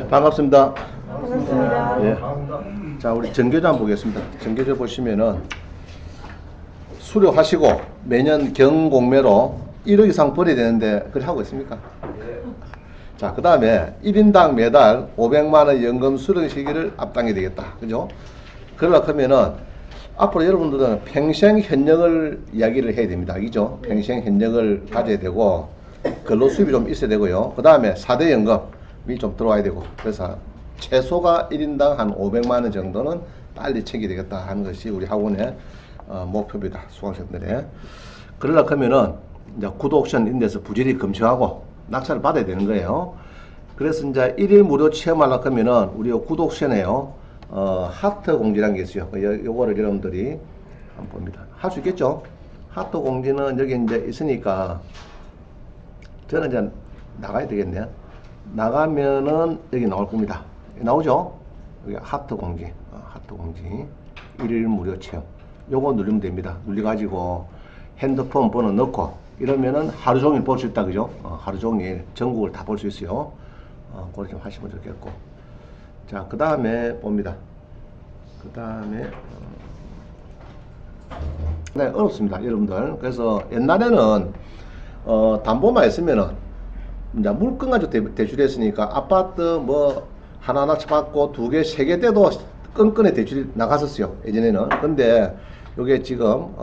반갑습니다. 반갑습니다. 예. 자, 우리 전교조 한번 보겠습니다. 전교조 보시면은 수료하시고 매년 경공매로 1억 이상 벌어야 되는데 그걸 하고 있습니까? 자, 그 다음에 1인당 매달 500만원 연금 수령 시기를 앞당겨야 되겠다. 그죠? 그러려고 하면은 앞으로 여러분들은 평생 현역을 이야기를 해야 됩니다. 그죠? 평생 현역을 가져야 되고 근로수입이 좀 있어야 되고요. 그 다음에 4대 연금이 좀 들어와야 되고, 그래서 최소가 1인당 한 500만원 정도는 빨리 챙겨야 되겠다 하는 것이 우리 학원의 목표입니다. 수강생들의. 그러려고 하면은 이제 구독션 인데서 부지런히 검증하고 낙찰을 받아야 되는 거예요. 그래서 이제 1일 무료 체험하려고 하면은 우리 구독션에요. 하트 공지라는 게 있어요. 요거를 여러분들이 한번 봅니다. 할 수 있겠죠? 하트 공지는 여기 이제 있으니까 저는 이제 나가야 되겠네요. 나가면은 여기 나올 겁니다. 나오죠? 여기 하트 공지. 하트 공지. 1일 무료 체험. 요거 누르면 됩니다. 눌러가지고 핸드폰 번호 넣고 이러면은 하루 종일 볼 수 있다. 그죠? 하루 종일 전국을 다 볼 수 있어요. 그걸 좀 하시면 좋겠고. 자, 그 다음에 봅니다. 그 다음에 네, 어렵습니다, 여러분들. 그래서 옛날에는 담보만 있으면은 이제 물건 가지고 대출했으니까 아파트 뭐 하나하나 받고 2개, 3개 때도 끈끈히 대출이 나갔었어요, 예전에는. 근데 요게 지금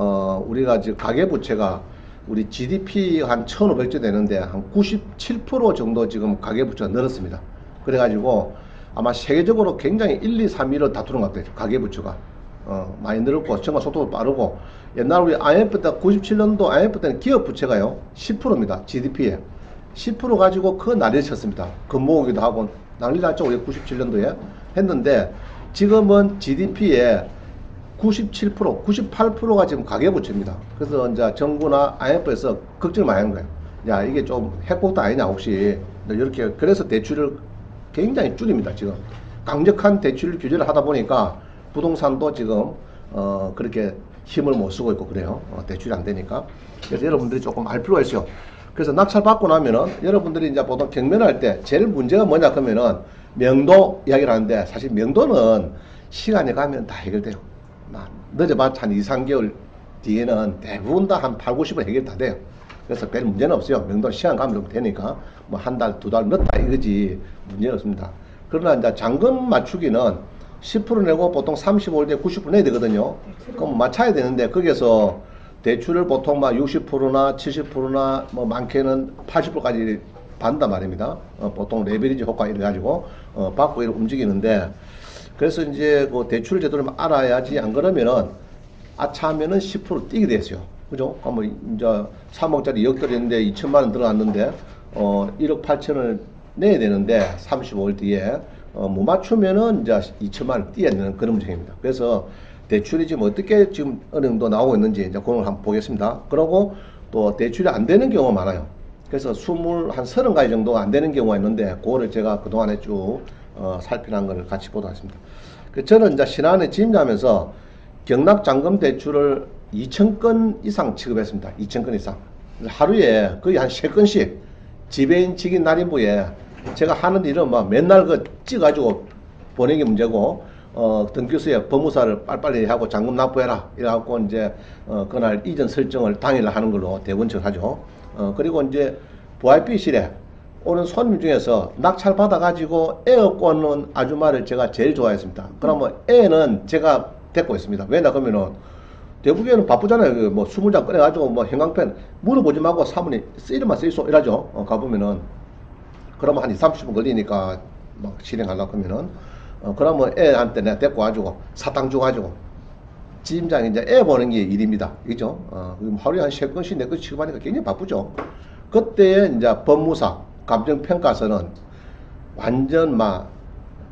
우리가 지금 가계부채가 우리 GDP 한 1500조 되는데 한 97% 정도 지금 가계부채가 늘었습니다. 그래가지고 아마 세계적으로 굉장히 1, 2, 3, 1을 다투는 것 같아요. 가계부채가 많이 늘었고 증가 속도도 빠르고, 옛날 우리 IMF 때 97년도 IMF 때는 기업부채가요 10%입니다. GDP에 10% 가지고 그 난리를 쳤습니다. 금모으기도 하고 난리 났죠. 우리 97년도에 했는데, 지금은 GDP에 97%, 98%가 지금 가계부채입니다. 그래서 이제 정부나 IMF에서 걱정을 많이 하는 거예요. 야, 이게 좀 핵폭도 아니냐 혹시. 이렇게 그래서 대출을 굉장히 줄입니다. 지금 강력한 대출 규제를 하다 보니까 부동산도 지금 그렇게 힘을 못 쓰고 있고 그래요. 대출이 안 되니까. 그래서 여러분들이 조금 알 필요가 있어요. 그래서 낙찰 받고 나면은 여러분들이 이제 보통 경매할 때 제일 문제가 뭐냐 그러면은 명도 이야기를 하는데, 사실 명도는 시간이 가면 다 해결돼요. 늦어봤자 한 2, 3개월 뒤에는 대부분 다 한 8, 90은 해결 다 돼요. 그래서 별 문제는 없어요. 명도 시간 가면 되니까 뭐 한 달, 2달 늦다 이거지 문제는 없습니다. 그러나 이제 잔금 맞추기는 10% 내고 보통 35일 때 90% 내야 되거든요. 그럼 맞춰야 되는데 거기에서 대출을 보통 막 60%나 70%나 뭐 많게는 80%까지 받는단 말입니다. 보통 레버리지 효과 이래가지고 받고 이렇게 움직이는데, 그래서 이제 그 대출 제도를 알아야지, 안 그러면은 아차하면은 10% 뛰게 됐어요. 그죠? 그러면 이제 3억짜리 2억짜리 했는데 2천만원 들어갔는데 1억 8천을 내야 되는데 35일 뒤에 못 맞추면은 이제 2천만원 뛰어야 되는 그런 문제입니다. 그래서 대출이 지금 어떻게 지금 어느 정도 나오고 있는지 이제 그걸 한번 보겠습니다. 그리고 또 대출이 안 되는 경우가 많아요. 그래서 한 30가지 정도가 안 되는 경우가 있는데, 그거를 제가 그동안에 쭉 살펴난 것을 같이 보도록 하겠습니다. 저는 이제 신한에 지임자하면서 경납 잔금 대출을 2,000건 이상 취급했습니다. 2,000건 이상. 하루에 거의 한 3건씩 지배인 직인 날인부에 제가 하는 일은 막 맨날 그 찍어가지고 보내기 문제고, 등기소에 법무사를 빨리빨리 하고 잔금 납부해라 이래갖고 이제 그날 이전 설정을 당일 하는 걸로 대본처를 하죠. 그리고 이제 VIP실에 오는 손님 중에서 낙찰 받아가지고 애업 꽂는 아줌마를 제가 제일 좋아했습니다. 그러면 애는 제가 데리고 있습니다. 왜냐 그러면은 대부분은 바쁘잖아요. 뭐 20장 꺼내가지고 뭐 형광펜 물어보지 말고 사모님 이름만 쓰이소 이러죠. 가보면은 그러면 한 2, 30분 걸리니까 막 실행하려고 하면은 그러면 애한테 내가 데리고 와가지고 사탕 줘가지고 지임장이 이제 애 보는 게 일입니다. 그죠? 하루에 한 3건씩 4건씩 취급하니까 굉장히 바쁘죠. 그때 이제 법무사 감정평가서는 완전 막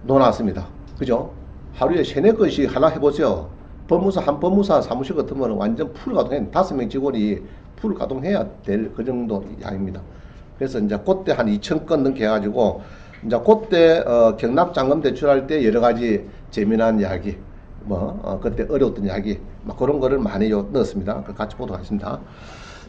놀았습니다. 그죠? 하루에 3, 4건씩 하나 해보세요. 한 법무사 사무실 같으면 완전 풀 가동해. 5명 직원이 풀 가동해야 될 그 정도 양입니다. 그래서 이제 그때 한 2,000건 넘게 해가지고, 이제 그때 경납 잔금 대출할 때 여러 가지 재미난 이야기, 그때 어려웠던 이야기, 막 그런 거를 많이 넣었습니다. 같이 보도록 하겠습니다.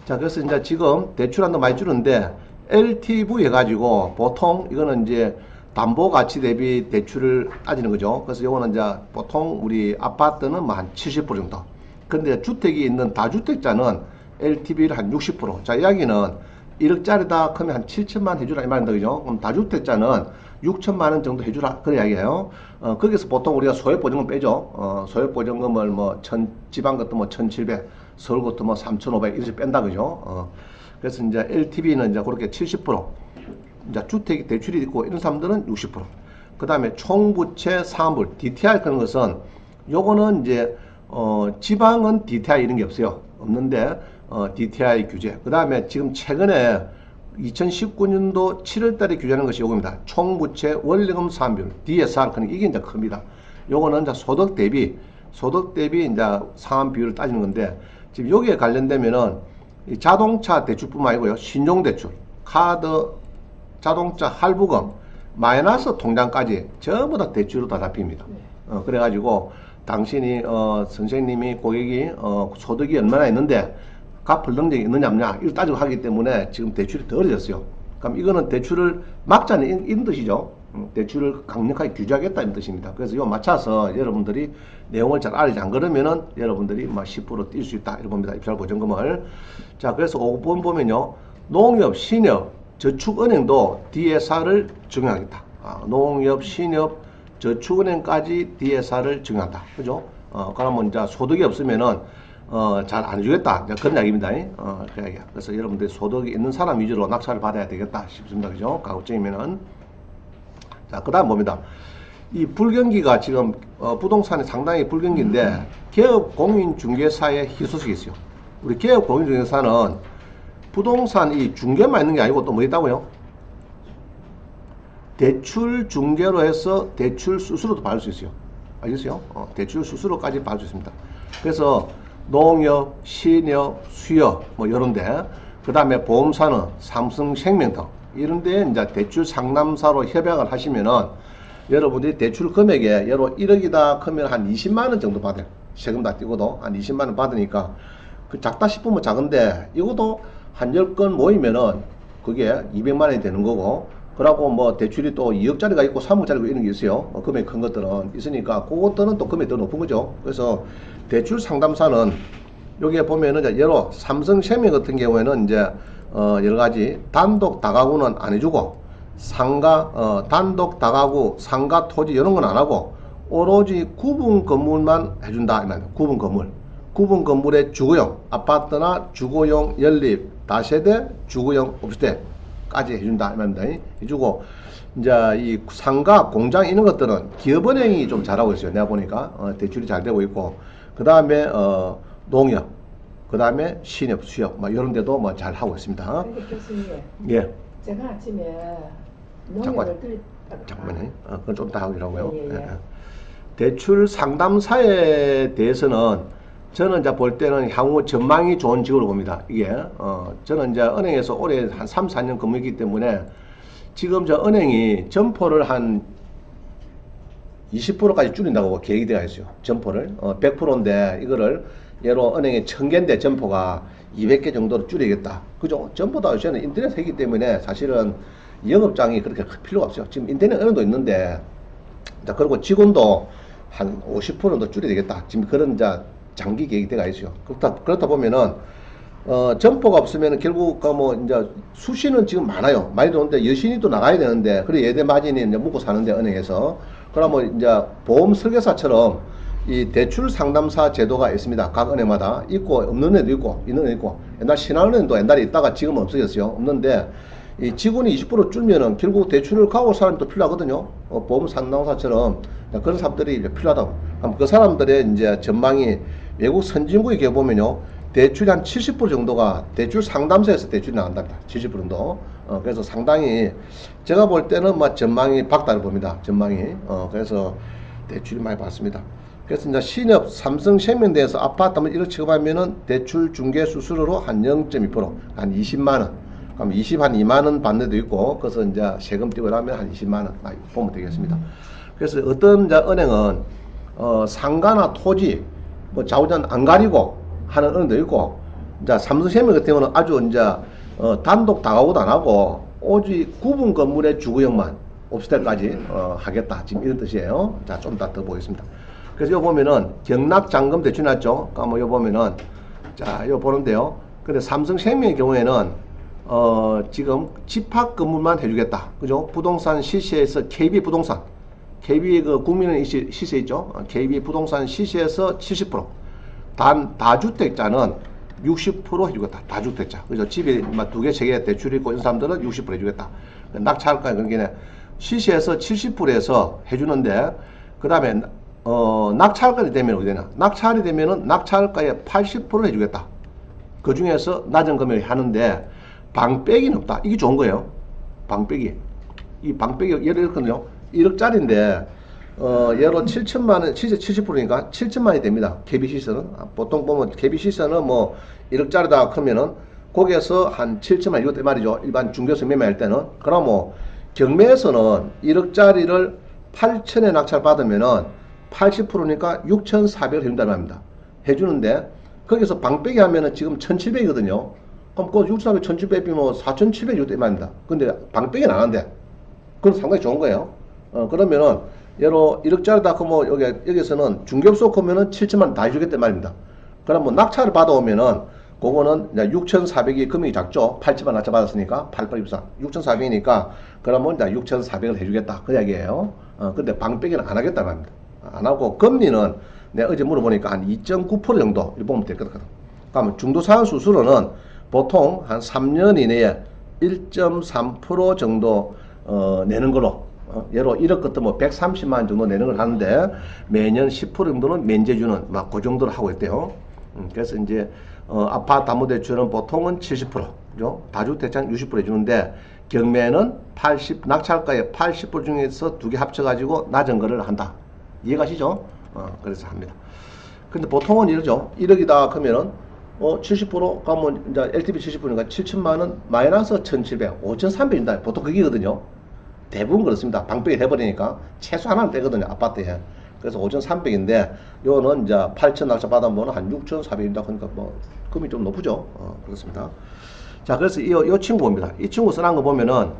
자, 그래서 이제 지금 대출한도 많이 주는데 LTV 해가지고 보통 이거는 이제 담보 가치 대비 대출을 따지는 거죠. 그래서 요거는 이제 보통 우리 아파트는 뭐 한 70% 정도. 근데 주택이 있는 다주택자는 LTV를 한 60%. 자, 이야기는 1억짜리다 그러면 한 7천만 해주라 이 말인데, 그죠? 그럼 다주택자는 6천만 원 정도 해주라 그런 이야기예요. 거기서 보통 우리가 소액보증금 빼죠. 소액보증금을 뭐 지방 것도 뭐 1,700, 서울 것도 뭐 3,500 이렇게 뺀다, 그죠? 그래서 이제 LTV는 이제 그렇게 70%. 이제 주택 대출이 있고 이런 사람들은 60%. 그 다음에 총부채 상환불 DTI 그런 것은 요거는 이제 지방은 DTI 이런 게 없어요. 없는데 DTI 규제. 그 다음에 지금 최근에 2019년도 7월달에 규제하는 것이 요겁니다. 총부채 원리금 상환비율 DSR 그런 이게 이제 큽니다. 요거는 이제 소득 대비 이제 상환 비율을 따지는 건데, 지금 여기에 관련되면은 이 자동차 대출뿐만 아니고요, 신용대출, 카드, 자동차 할부금, 마이너스 통장까지 전부 다 대출로 다 잡힙니다. 그래가지고 당신이 선생님이 고객이 소득이 얼마나 있는데 갚을 능력이 있느냐 없냐 이걸 따지고 하기 때문에 지금 대출이 더 어려졌어요. 그럼 이거는 대출을 막자는 이런 뜻이죠. 대출을 강력하게 규제하겠다 이런 뜻입니다. 그래서 이거 맞춰서 여러분들이 내용을 잘 알지 안 그러면은 여러분들이 막 10% 뛸 수 있다 이런 겁니다. 입찰 보증금을. 자, 그래서 5번 보면요, 농협, 신협, 저축은행도 DSR을 적용하겠다. 농협, 신협, 저축은행까지 DSR을 적용한다. 그죠? 그러면 이제 소득이 없으면은 잘 안 해주겠다. 그런 이야기입니다. 그 이야기야. 그래서 여러분들이 소득이 있는 사람 위주로 낙찰을 받아야 되겠다 싶습니다. 그죠? 가급적이면은. 자, 그 다음 봅니다. 이 불경기가 지금 부동산이 상당히 불경기인데 개업 공인중개사의 희소식이 있어요. 우리 개업 공인중개사는 부동산 이 중개만 있는 게 아니고 또 뭐 있다고요? 대출 중개로 해서 대출 수수료도 받을 수 있어요. 알겠어요? 대출 수수료까지 받을 수 있습니다. 그래서 농협, 신협, 수협 뭐 이런데, 그 다음에 보험사는 삼성생명 등 이런데 이제 대출 상담사로 협약을 하시면은 여러분들이 대출 금액에 예로 1억이다 그러면 한 20만 원 정도 받아요. 세금 다 떼고도 한 20만 원 받으니까 그 작다 싶으면 작은데 이것도 한 10건 모이면은 그게 200만 원이 되는 거고, 그러고 뭐 대출이 또 2억짜리가 있고 3억짜리가 이런 게 있어요. 금액 큰 것들은 있으니까 그것들은 또 금액이 더 높은 거죠. 그래서 대출 상담사는 여기에 보면은 예로 삼성생명 같은 경우에는 이제 여러 가지 단독 다가구는 안 해주고 상가 단독 다가구 상가 토지 이런 건 안 하고 오로지 구분 건물만 해준다 이 말이에요. 구분 건물의 주거용 아파트나 주거용 연립 다세대 주거용 오피스텔까지 해준다 이 말입니다. 해주고 이제 이 상가 공장 이런 것들은 기업은행이 좀 잘하고 있어요. 내가 보니까 대출이 잘 되고 있고, 그 다음에 농협, 그 다음에 신협, 수협 뭐 이런 데도 뭐 잘 하고 있습니다. 근데 교수님, 예. 제가 아침에 농협을 잠깐만요. 그건 좀 더 하기라고요. 예. 예. 대출 상담사에 대해서는 저는 이제 볼 때는 향후 전망이 좋은 직업으로 봅니다. 이게 저는 이제 은행에서 올해 한 3, 4년 근무했기 때문에 지금 저 은행이 점포를 한 20%까지 줄인다고 계획이 되어 있어요. 점포를 100%인데 이거를 예로 은행에 1000개인데 점포가 200개 정도로 줄이겠다. 그죠? 전부 다 요새는 인터넷 세기 때문에 사실은 영업장이 그렇게 클 필요가 없어요. 지금 인터넷 은행도 있는데, 자, 그리고 직원도 한 50%도 줄여야 되겠다. 지금 그런 이제 장기 계획이 되어 있어요. 그렇다 보면은 점포가 없으면 결국 뭐 이제 수시는 지금 많아요. 많이 들어오는데 여신이 또 나가야 되는데, 그래 예대 마진이 이제 묵고 사는데 은행에서 그러면 이제 보험 설계사처럼 이 대출 상담사 제도가 있습니다. 각 은행마다 있고 없는 애도 있고 있는 애 있고, 옛날 신한은행도 옛날에 있다가 지금은 없어졌어요. 없는데 이 직원이 20% 줄면은 결국 대출을 가올 사람이 또 필요하거든요. 보험 상담사처럼 그런 사람들이 이제 필요하다고. 그럼 그 사람들의 이제 전망이 외국 선진국에 겨 보면요, 대출이 한 70% 정도가 대출 상담사에서 대출이 나온답니다. 70% 정도. 그래서 상당히 제가 볼 때는 뭐 전망이 밝다고 봅니다. 전망이. 그래서 대출이 많이 받습니다. 그래서 이제 신협, 삼성생명대에서 아파트 한번 1억 취급하면은 대출 중개 수수료로 한 0.2%, 한 20만 원. 그럼 20한 2만 원 받는 데도 있고, 그래서 이제 세금 떼고 나면 한 20만 원 보면 되겠습니다. 그래서 어떤 이제 은행은 상가나 토지 뭐 좌우전 안 가리고 하는 은행도 있고, 이제 삼성생명 같은 경우는 아주 이제 단독 다가구도 안 하고 오직 구분 건물의 주거용만 없을 때까지 하겠다. 지금 이런 뜻이에요. 자, 좀 더 보겠습니다. 그래서 여기 보면은 경락잔금 대출 났죠. 그러니까 여기 보면은 자, 이거 보는데요. 근데 삼성생명의 경우에는 지금 집합 건물만 해주겠다. 그죠? 부동산 시세에서 KB 부동산, KB 그 국민은 시세 있죠. KB 부동산 시세에서 70%, 다주택자는 60% 해주겠다. 다주택자. 그죠? 집에 막 2개, 3개 대출이 있고 이런 사람들은 60% 해주겠다. 낙찰가 그러니까 시세에서 70%에서 해주는데, 그 다음에 낙찰가이 되면 어떻게 되나? 낙찰이 되면은 낙찰가의 80% 해주겠다. 그 중에서 낮은 금액을 하는데 방빼기는 없다. 이게 좋은 거예요. 방빼기. 이 방빼기 예를 들거든요. 1억짜리인데 예로 7천만 원, 시세 70%니까 7천만 원이 됩니다. KB 시세는 보통 보면 KB 시세는 뭐 1억짜리다 크면은 거기에서 한 7천만 원 이것도 말이죠. 일반 중개수 매매할 때는. 그럼 뭐 경매에서는 1억짜리를 8천에 낙찰 받으면은 80%니까 6,400을 해준다는 말입니다. 해주는데 거기서 방빼기 하면은 지금 1,700이거든요. 그럼 그 6,400, 1,700 빼면 4,700 이것도 말입니다. 근데 방빼기는 안 한대. 그건 상당히 좋은 거예요. 그러면은 예로 1억짜리다 그러면 여기서는 중개업소 보면은 7천만 원 다 해주겠단 말입니다. 그럼 뭐 낙찰을 받아오면은 그거는 6,400이 금액이 작죠. 8천만 낙찰 받았으니까 8,824 6,400이니까 그러면 6,400을 해주겠다 그 이야기예요. 근데 방빼기는 안 하겠다 말입니다. 안 하고 금리는 내가 어제 물어보니까 한 2.9% 정도 이렇게 보면 될 것 같거든. 그러면 중도상환 수수료는 보통 한 3년 이내에 1.3% 정도 내는 걸로, 예로 1억 같은 뭐 130만 원 정도 내는 걸 하는데 매년 10% 정도는 면제 주는 막 그 정도를 하고 있대요. 그래서 이제 아파트 담보대출은 보통은 70%, 그죠? 다주택자는 60% 해주는데 경매는 낙찰가의 80% 중에서 2개 합쳐가지고 낮은 거를 한다. 이해가시죠? 그래서 합니다. 근데 보통은 이러죠. 1억이다 그러면은 70% 가면 이제 LTV 70%니까 7천만 원 마이너스 1,700, 5,300인다. 보통 그게거든요. 대부분 그렇습니다. 방빼기 해버리니까 최소 하나는 떼거든요. 아파트에. 그래서 5,300인데 요거는 이제 8천 낙찰 받아보면 한 6,400인다. 그러니까 뭐 금이 좀 높죠. 그렇습니다. 자, 그래서 이 친구 봅니다. 이 친구 써놓은 거 보면은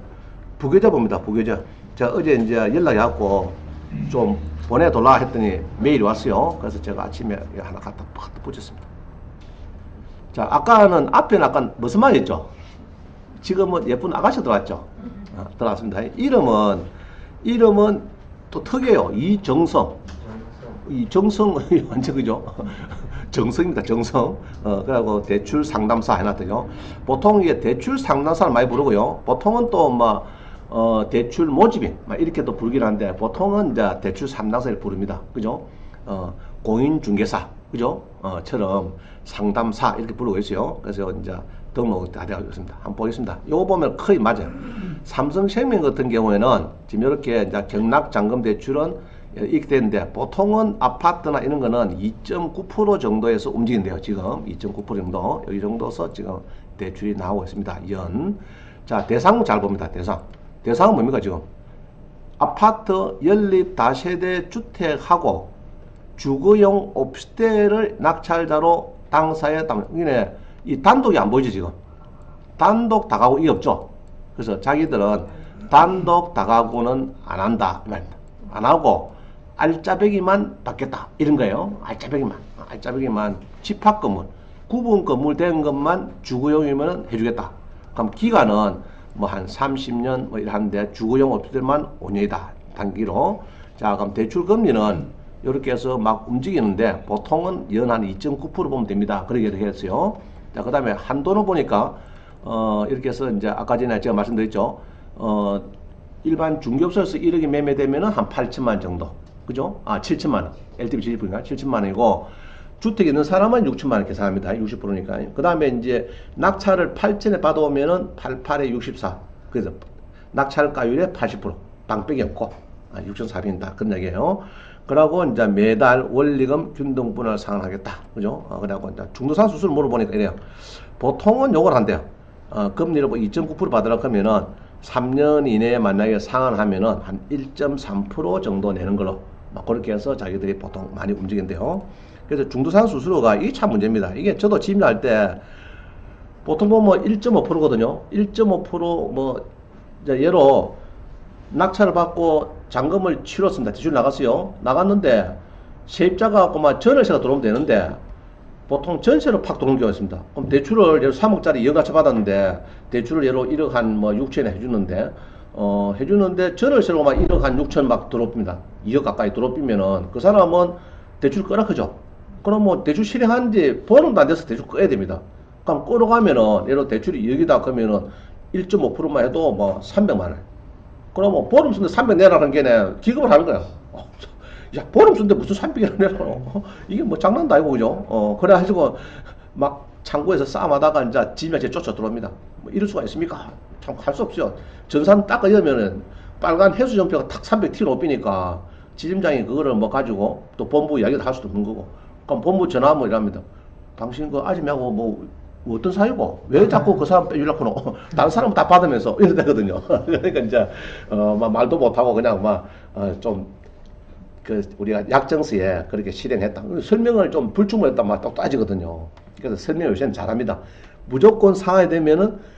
부계좌 봅니다. 부계좌. 제가 어제 이제 연락이 왔고 좀 보내달라 했더니 메일이 왔어요. 그래서 제가 아침에 하나 갖다 붙였습니다. 자, 아까는 앞에는 아까 무슨 말이 있죠? 지금은 예쁜 아가씨 들어왔죠? 들어왔습니다. 이름은 또 특이해요. 이정성. 이정성, 완전 그죠? 정성입니다. 정성. 그리고 대출 상담사 해놨더요. 보통 이게 대출 상담사를 많이 부르고요. 보통은 또 막 대출 모집인 이렇게도 부르긴 한데 보통은 이제 대출 상담사를 부릅니다. 그죠? 공인중개사 그죠? 처럼 상담사 이렇게 부르고 있어요. 그래서 이제 등록 다 되어 있습니다. 한번 보겠습니다. 요거 보면 거의 맞아요. 삼성생명 같은 경우에는 지금 이렇게 이제 경락잔금 대출은 이렇게 되는데 보통은 아파트나 이런 거는 2.9% 정도에서 움직인대요. 지금 2.9% 정도 이 정도서 지금 대출이 나오고 있습니다. 자, 대상 잘 봅니다. 대상은 뭡니까 지금? 아파트 연립 다세대 주택하고 주거용 오피스텔을 낙찰자로 당사에 이 단독이 안 보이죠 지금? 단독 다가구 이게 없죠. 그래서 자기들은 단독 다가구는 안 한다 이 말입니다. 안 하고 알짜배기만 받겠다 이런 거예요. 알짜배기만 집합 건물, 구분 건물 된 것만 주거용이면 해주겠다. 그럼 기간은 뭐 한 30년 뭐 이러는데 주거용 오피스텔만 5년이다 단기로. 자, 그럼 대출 금리는 이렇게 해서 막 움직이는데 보통은 연 한 2.9% 보면 됩니다. 그렇게 했어요. 자, 그 다음에 한도는 보니까 이렇게 해서 이제 아까 전에 제가 말씀드렸죠. 일반 중개업소에서 1억이 매매되면은 한 8천만 원 정도. 그죠? 7천만 원. LTV 70%니까 7천만 원이고 주택이 있는 사람은 6천만 원 계산합니다. 60%니까. 그 다음에 이제 낙찰을 8천에 받아오면은 88에 64. 그래서 낙찰가율의 80%. 방빼기 없고 6,400이다. 그런 얘기예요. 그러고 이제 매달 원리금 균등분할 상환하겠다. 그죠? 그래갖고 이제 중도상 수수료 물어보니까 이래요. 보통은 요걸 한대요. 금리를 2.9% 받으라 하면은 3년 이내에 만약에 상환하면은 한 1.3% 정도 내는 걸로 막 그렇게 해서 자기들이 보통 많이 움직인대요. 그래서 중도상 수수료가 이게 참 문제입니다. 이게 저도 집할 때 보통 보면 1.5%거든요. 1.5% 뭐 예로 낙찰을 받고 잔금을 치렀습니다. 대출 나갔어요. 나갔는데 세입자가 갖고만 전월세가 들어오면 되는데 보통 전세로 팍 들어오는 경우가 있습니다. 그럼 대출을 예를 3억짜리 연가차 받았는데 대출을 예로 1억 한 뭐 6천에 해주는데 해주는데 전월세로만 1억 한 6천 막 들어옵니다. 2억 가까이 들어오면은 그 사람은 대출 끄라 크죠. 그럼 뭐 대출 실행한 지 보름도 안 돼서 대출 꺼야 됩니다. 그럼 끌어가면은 예로 대출이 2억이다 그러면은 1.5%만 해도 뭐 300만 원. 그럼 뭐 보름 쓰는데 300 내라는 게 기급을 하는 거야. 야, 보름 쓰는데 무슨 300이나 내라. 이게 뭐 장난도 아니고, 그죠? 그래가지고 막 창고에서 싸움하다가 이제 집에 쫓아 들어옵니다. 뭐 이럴 수가 있습니까? 참 할 수 없어요. 전산 딱 열면은 빨간 해수전표가 탁 300 티로 높이니까 지점장이 그거를 뭐 가지고 또 본부 이야기를 할 수도 없는 거고. 그럼 본부 전화하면 이랍니다. 당신 그 아줌마하고 뭐 어떤 사이고 왜 자꾸 그 사람 빼주려고 노? 다른 사람 다 받으면서 이래 되거든요. 그러니까 이제 막 말도 못하고 그냥 막좀 그 우리가 약정서에 그렇게 실행했다. 설명을 좀 불충분했단 말 딱 따지거든요. 그래서 설명 요새는 잘합니다. 무조건 상하이 되면은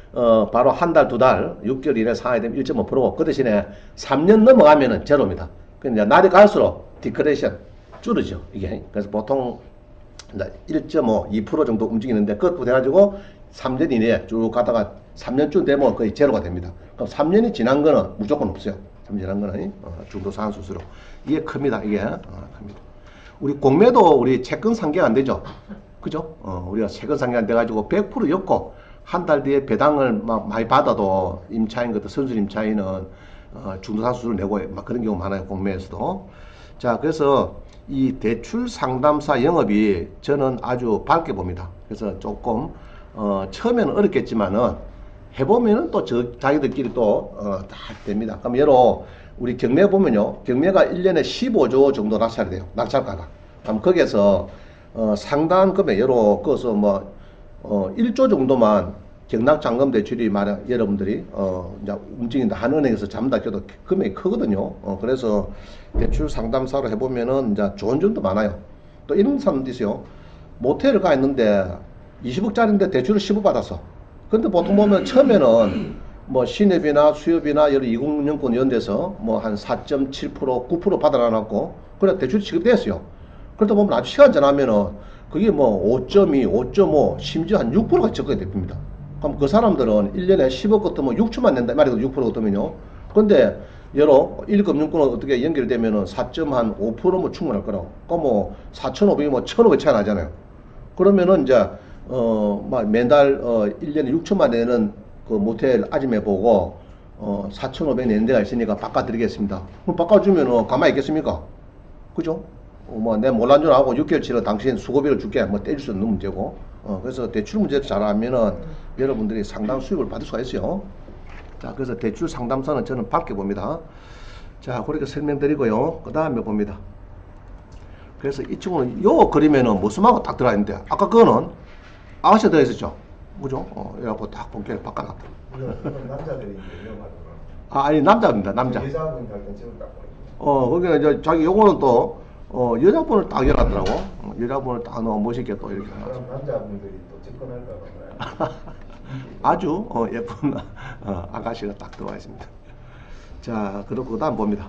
바로 한 달, 두 달, 6개월 이내 상하이 되면 1.5%고 그 대신에 3년 넘어가면은 제로입니다. 그러니까 날이 갈수록 디크레이션 줄어죠. 이게 그래서 보통 1.5, 2% 정도 움직이는데 그것도 돼가지고 3년 이내에 쭉 가다가 3년쯤 되면 거의 제로가 됩니다. 그럼 3년이 지난 거는 무조건 없어요. 3년 지난 거는 중도 상환 수수료. 이게 큽니다. 이게 큽니다. 우리 공매도 우리 채권 상계가 안 되죠. 그죠? 우리가 채권 상계 안 돼가지고 100%였고 한 달 뒤에 배당을 막 많이 받아도 임차인 것도 선순 임차인은 중도상환 수수료 내고 막 그런 경우 많아요. 공매에서도. 자, 그래서 이 대출 상담사 영업이 저는 아주 밝게 봅니다. 그래서 조금 처음에는 어렵겠지만은 해보면은 또 자기들끼리 또 다 됩니다. 그럼 예로 우리 경매 보면요, 경매가 1년에 15조 정도 낙찰이 돼요. 낙찰가가. 그럼 거기에서 상당 금액 예로 그래서 뭐 1조 정도만 경락잔금 대출이 만약 여러분들이 이제 움직인다 한 은행에서 잡는다 해도 금액이 크거든요. 그래서 대출 상담사로 해보면은 이제 좋은 점도 많아요. 또 이런 사람도 있어요. 모텔을 가 있는데 20억짜리인데 대출을 10억 받았어. 근데 보통 보면 처음에는 뭐 신협이나 수협이나 여러 20년권 이런 데서 뭐 한 4.7%, 9% 받아놔놓고 그래 대출이 지급됐어요. 그러다 보면 아주 시간 지나면은 그게 뭐 5.2, 5.5, 심지어 한 6%가 적게 됩니다. 그럼 그 사람들은 1년에 10억 같으면 6천만 낸다. 말이도 6% 같으면요. 근데 여러 1금융권은 어떻게 연결되면은 4.5%뭐 충분할 거라고. 그럼 뭐 4,500이 뭐 1,500 차이 나잖아요. 그러면은 이제 막 매달 1년에 6천만 내는 그 모텔 아줌마 보고 4,500 내는 데가 있으니까 바꿔드리겠습니다. 그럼 바꿔주면은 가만히 있겠습니까? 그죠? 뭐 내 몰란 줄 알고 6개월 치러 당신 수고비를 줄게 뭐 떼줄 수 없는 문제고. 그래서 대출 문제를 잘하면은 여러분들이 상당 수익을 받을 수가 있어요. 자, 그래서 대출 상담사는 저는 밝게 봅니다. 자, 그렇게 설명드리고요. 그 다음에 봅니다. 그래서 이 친구는 요 그림에는 무슨하고 딱 들어가 있는데 아까 그거는 아가씨가 들어있었죠. 그죠? 이래갖고 딱 본격을 바꿔놨다. 이건 남자들이 이제 위험하더라. 아니, 남자입니다. 남자. 여자분이 할 땐 지금 딱 보이고. 거기가 이제 자기 요거는 또 여자분을 딱 열었더라고. 여자분을 딱 너무 멋있게 또 이렇게 해놨어. 그럼 남자분들이 또 접근할까 봐. 아주 예쁜 아가씨가 딱 들어와 있습니다. 자, 그리고 그 다음 봅니다.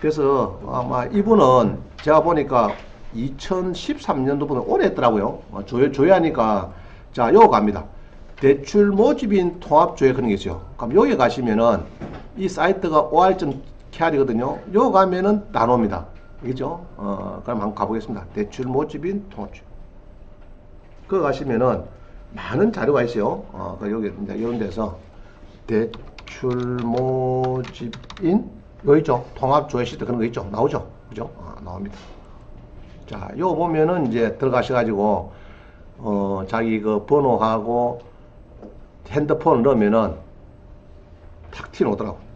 그래서 아마 이분은 제가 보니까 2013년도부터 오래 했더라고요. 조회하니까 자, 요거 갑니다. 대출 모집인 통합조회 그런 게 있어요. 그럼 여기 가시면은 이 사이트가 or.kr이거든요. 요거 가면은 나옵니다. 그죠? 그럼 한번 가보겠습니다. 대출 모집인 통합조회. 그거 가시면은 많은 자료가 있어요. 여기 이제 이런 데서 대출 모집인 여기 있죠. 통합조회 시트 그런 거 있죠. 나오죠. 그죠? 나옵니다. 자, 요거 보면은 이제 들어가셔가지고 자기 그 번호하고 핸드폰 넣으면은 탁 튀어나오더라고.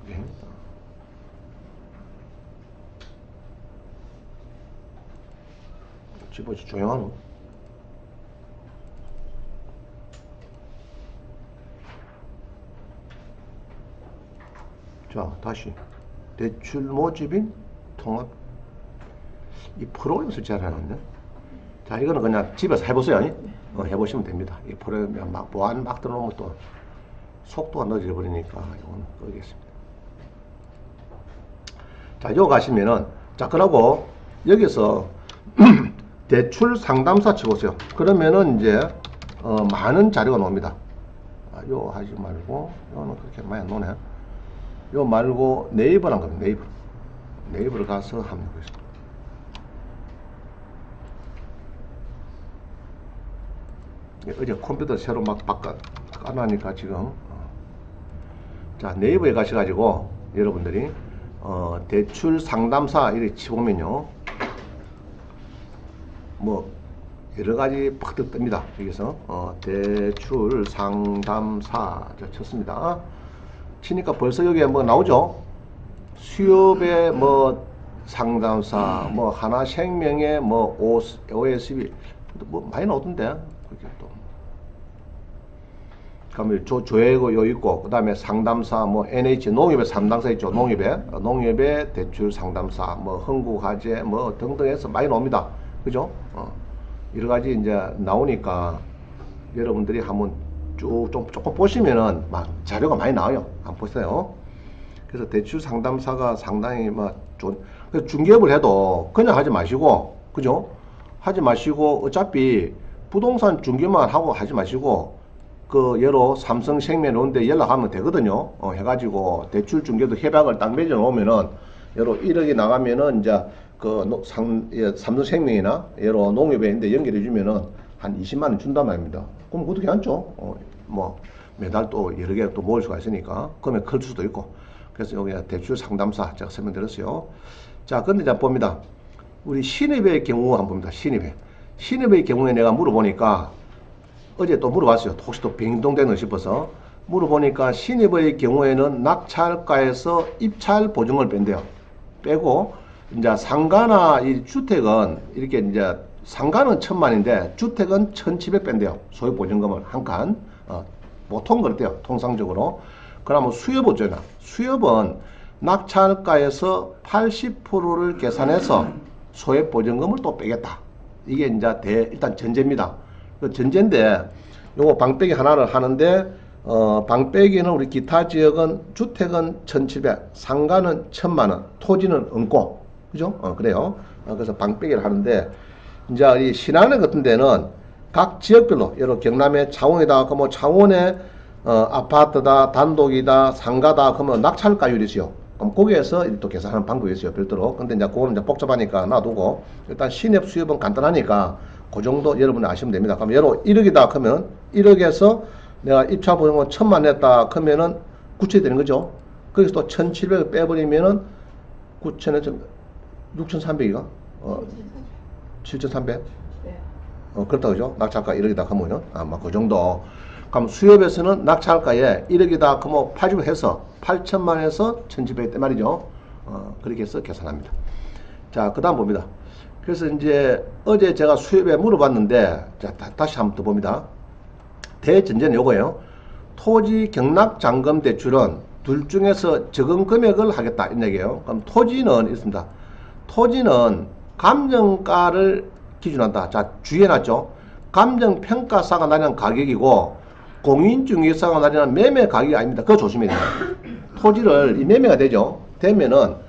집어지 조용하노? 자, 다시 대출 모집인 통합 이 프로그램 설치를 해놨네. 자, 이거는 그냥 집에서 해보세요. 해보시면 됩니다. 이 프로그램 막 보안 막 들어놓으면 또 속도가 늦어져 버리니까 이건 끄겠습니다. 자, 요 가시면은, 자, 그러고 여기서 대출 상담사 쳐보세요. 그러면은 이제, 많은 자료가 나옵니다. 요 하지 말고, 요는 그렇게 많이 안 나오네. 요 말고 네이버란 겁니다. 네이버. 네이버를 가서 하면 되겠습니다. 어제 컴퓨터 새로 막 까놓으니까 지금. 자, 네이버에 가셔가지고 여러분들이 대출 상담사 이렇게 치보면요, 뭐 여러가지 팍 뜹니다. 여기서 대출 상담사 쳤습니다. 치니까 벌써 여기에 뭐 나오죠. 수협의 뭐 상담사, 뭐 하나생명의 뭐 OSB 뭐 많이 나오던데. 그렇게 또 그러면 조혜고 요 있고, 그 다음에 상담사 뭐 NH 농협의 상담사 있죠. 농협의 대출 상담사, 뭐 흥국화재 뭐 등등해서 많이 나옵니다. 그죠? 여러 가지 이제 나오니까 여러분들이 한번 쭉 조금 보시면은 막 자료가 많이 나와요. 한번 보세요. 그래서 대출 상담사가 상당히 막 좋은. 그래서 중개업을 해도 그냥 하지 마시고, 그죠? 하지 마시고, 어차피 부동산 중개만 하고 하지 마시고, 그 예로 삼성생명 오는데 연락하면 되거든요. 해가지고 대출 중개도 협약을 딱 맺어 놓으면은 예로 1억이 나가면은 이제 그 삼성생명이나 예로 농협에 있는데 연결해 주면은 한 20만 원 준단 말입니다. 그럼 어떻게 앉죠? 뭐 매달 또 여러 개 또 모을 수가 있으니까 금액 클 수도 있고. 그래서 여기 대출 상담사 제가 설명드렸어요. 자, 근데 자 봅니다. 우리 신입의 경우 한번 봅니다. 신입의 경우에 내가 물어보니까 어제 또 물어봤어요. 혹시 또 빙동되는 싶어서 물어보니까 신입의 경우에는 낙찰가에서 입찰 보증을 뺀대요. 빼고 이제 상가나 이 주택은 이렇게 이제 상가는 1,000만인데 주택은 1,700 뺀대요. 소유 보증금을 한 칸. 보통 그렇대요. 통상적으로. 그러면 수협은 수협은 낙찰가에서 80%를 계산해서 소액 보증금을 또 빼겠다. 이게 이제 일단 전제입니다. 그 전제인데 요거 방빼기 하나를 하는데 방빼기는 우리 기타 지역은 주택은 1,700, 상가는 1,000만원, 토지는 없고, 그죠? 그래요. 그래서 방빼기를 하는데 이제 이 신안에 같은 데는 각 지역별로 예로 경남의 창원이다 그러면 창원의 아파트다, 단독이다, 상가다 그러면 낙찰가율이 있어요. 그럼 거기에서 또 계산하는 방법이 있어요. 별도로. 근데 이제 그거는 이제 복잡하니까 놔두고 일단 신협 수협은 간단하니까 그 정도 여러분이 아시면 됩니다. 그럼 예로 1억이다 그러면 1억에서 내가 입찰 보증금 1,000만 냈다 그러면은 9천이 되는 거죠. 거기서 또 1,700을 빼버리면은 9천에 6,300이가 7,300. 네. 그렇다 그죠? 낙찰가 1억이다 그러면은 아마 그 정도. 그럼 수협에서는 낙찰가에 1억이다 그러면 80 해서 8천만에서 1,700 때 말이죠. 그렇게 해서 계산합니다. 자, 그 다음 봅니다. 그래서 이제 어제 제가 수협에 물어봤는데, 자, 다시 한번 더 봅니다. 대전제는 요거예요. 토지 경락 잔금 대출은 둘 중에서 적은 금액을 하겠다. 이 얘기예요. 그럼 토지는 있습니다. 토지는 감정가를 기준한다. 자, 주의해놨죠. 감정평가사가 나리는 가격이고 공인중개사가 나리는 매매 가격이 아닙니다. 그거 조심해야 돼요. 토지를 이 매매가 되죠. 되면은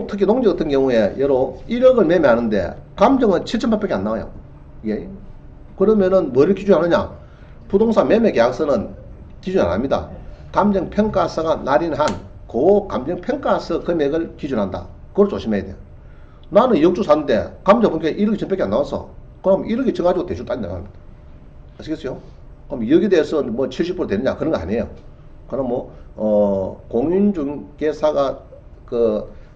특히 농지 같은 경우에 예로 1억을 매매하는데 감정은 7,800이 안 나와요. 예. 그러면은 뭐를 기준하느냐? 부동산 매매 계약서는 기준 안 합니다. 감정평가사가 날인한 그 감정평가서 금액을 기준한다. 그걸 조심해야 돼요. 나는 2억 주 샀는데 감정 보니까 1억이 1,000밖에 안 나왔어. 그럼 1억이 쳐가지고 대출 따진다 합니다. 아시겠어요? 그럼 2억에 대해서 뭐 70% 되느냐? 그런 거 아니에요. 그럼 공인중개사가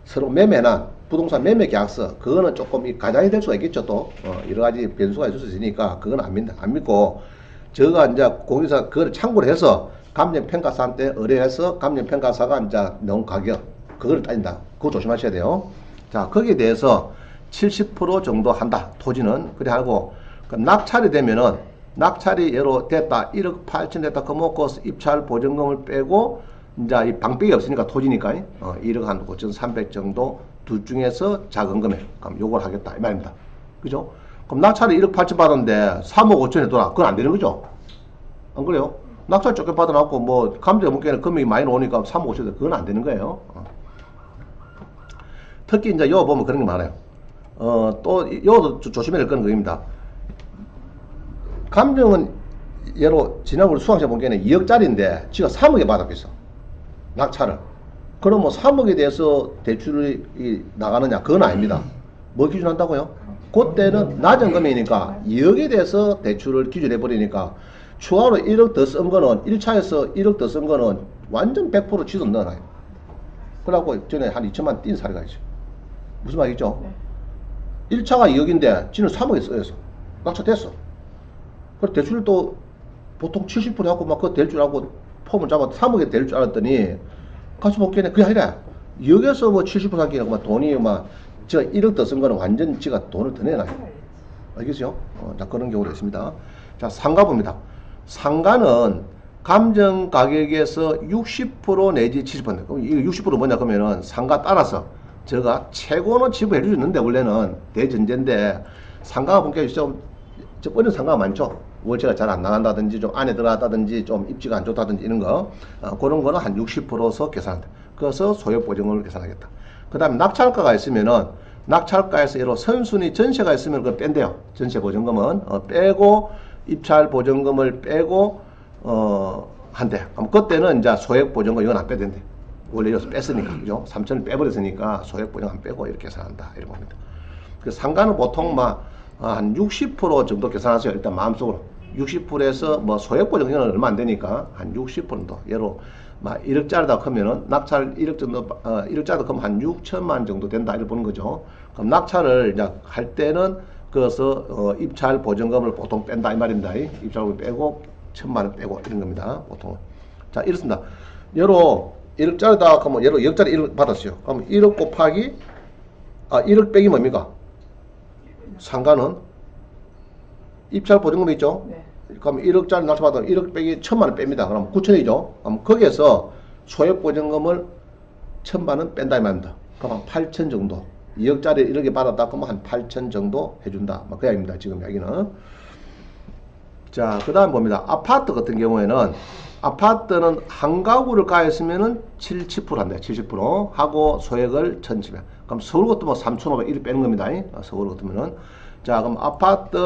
서로 매매난 부동산 매매 계약서 그거는 조금 가장이 될 수가 있겠죠. 또 여러 가지 변수가 있을 수 있으니까 그건 안 믿고 저가 이제 공인사 그걸 참고를 해서 감정평가사한테 의뢰해서 감정평가사가 이제 넣은 가격 그걸 따진다. 그거 조심하셔야 돼요. 자, 거기에 대해서 70% 정도 한다. 토지는 그래 하고 낙찰이 되면은 낙찰이 예로 됐다 1억 8천 됐다 그러면 그 입찰 보증금을 빼고 이제 이 방법이 없으니까 토지니까 1억 한 5,300 정도 둘 중에서 작은 금액 그럼 요걸 하겠다 이 말입니다. 그죠? 그럼 낙찰이 1억 8천 받았는데 3억 5천에 돌아. 그건 안 되는 거죠? 안 그래요? 낙찰 조금 받아놨고 뭐 감정 문제는 금액이 많이 나오니까 3억 5천 그건 안 되는 거예요. 특히 이제 요 보면 그런 게 많아요. 또 요도 조심해야 될 건 그겁니다. 감정은 예로 지난번 수강생 본 게는 2억짜리인데 지가 3억에 받았겠어. 낙찰을. 그럼 뭐 3억에 대해서 대출이 나가느냐? 그건 아닙니다. 뭐 기준한다고요? 그때는 낮은 금액이니까 2억에 대해서 대출을 기준해 버리니까 추가로 1억 더 쓴 거는 1차에서 1억 더 쓴 거는 완전 100% 지돈 넣어놔요. 그래갖고 전에 한 2천만 뛴 사례가 있죠. 무슨 말이죠? 1차가 2억인데 지는 3억에 써서 낙찰됐어. 그래서 대출을 또 보통 70% 하고 막 그거 될 줄 알고 폼을 잡아 3억에 될 줄 알았더니 가서 볼게는 그게 아니라 2억에서 뭐 70% 하기에 막 돈이 막 제가 1억 더 쓴 거는 완전 지가 돈을 더 내놔요. 알겠죠? 자, 그런 경우도 있습니다. 자, 상가 봅니다. 상가는 감정 가격에서 60% 내지 70%. 그럼 이거 60% 뭐냐 그러면은 상가 따라서 제가 최고는 지불해 주는데 원래는 대전제인데 상가가 본격이 좀 어려운 상가가 많죠. 월세가 잘 안 나간다든지 좀 안에 들어갔다든지 좀 입지가 안 좋다든지 이런 거 그런 거는 한 60%서 계산한다. 그래서 소액 보증금을 계산하겠다. 그 다음에 낙찰가가 있으면은 낙찰가에서 예로 선순위 전세가 있으면 그걸 뺀대요. 전세 보증금은 빼고 입찰 보증금을 빼고 한대. 그럼 그때는 이제 소액 보증금 이건 안 빼도 된대. 원래 여기서 뺐으니까 그죠? 3천을 빼버렸으니까 소액 보증금 안 빼고 이렇게 계산한다 이런 겁니다. 그 상가는 보통 막 한 60% 정도 계산하세요. 일단 마음속으로 60%에서 뭐 소액 보증금은 얼마 안 되니까 한 60% 정도. 예로 막 1억짜리다 하면은 낙찰 1억 정도 1억짜리다 하면 한 6천만 정도 된다 이렇게 보는 거죠. 그럼 낙찰을 이제 할 때는 그래서 입찰 보증금을 보통 뺀다 이 말입니다. 입찰을 빼고 1천만 원 빼고 이런 겁니다. 보통. 자 이렇습니다. 예로 1억짜리다 하면 예로 2억짜리 1억 받았어요. 그럼 1억 곱하기 1억 빼기 뭡니까? 상가는 입찰 보증금이 있죠? 네. 그럼 1억짜리 낙찰받으면 1억 빼기 1천만 원 뺍니다. 그럼 9천이죠? 그럼 거기에서 소액 보증금을 1천만 원 뺀다 이 말입니다. 그럼 한 8천 정도. 2억짜리 1억에 받았다 그러면 한 8천 정도 해준다. 그 이야기입니다. 지금 여기는. 자, 그 다음 봅니다. 아파트 같은 경우에는 아파트는 한 가구를 가했으면은 70% 한다. 70% 하고 소액을 1,700. 그럼 서울 같으면 3,500 이렇게 빼는 겁니다. 서울 같으면은. 자, 그럼 아파트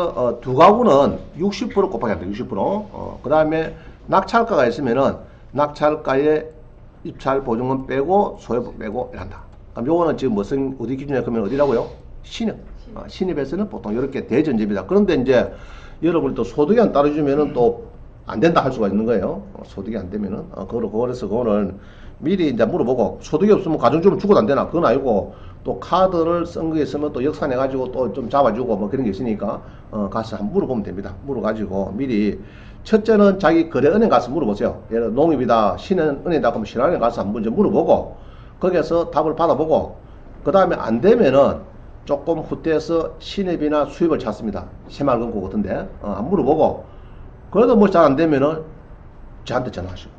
두 가구는 60% 곱하기 한다. 60%. 그 다음에 낙찰가가 있으면은 낙찰가에 입찰 보증금 빼고 소액 빼고 이란다. 그럼 요거는 지금 무슨 어디 기준이냐 그러면 어디라고요? 신입. 신입에서는 보통 이렇게 대전제입니다. 그런데 이제 여러분이 또 소득이 안 따라주면은 또 안 된다 할 수가 있는 거예요. 소득이 안 되면은 그래서 그거는 미리 이제 물어보고 소득이 없으면 가정주택 주고도 안 되나 그건 아니고 또 카드를 쓴 거 있으면 또 역산해 가지고 또 좀 잡아주고 뭐 그런 게 있으니까 가서 한번 물어보면 됩니다. 물어가지고 미리 첫째는 자기 거래은행 가서 물어보세요. 예를 들어 농협이다 신한은행이다 그러면 신한은행 가서 한번 좀 물어보고 거기에서 답을 받아보고 그 다음에 안 되면은 조금 후퇴해서 신입이나 수입을 찾습니다. 새마을금고 같은데 한번 물어보고 그래도 뭐 잘 안 되면은 저한테 전화하시고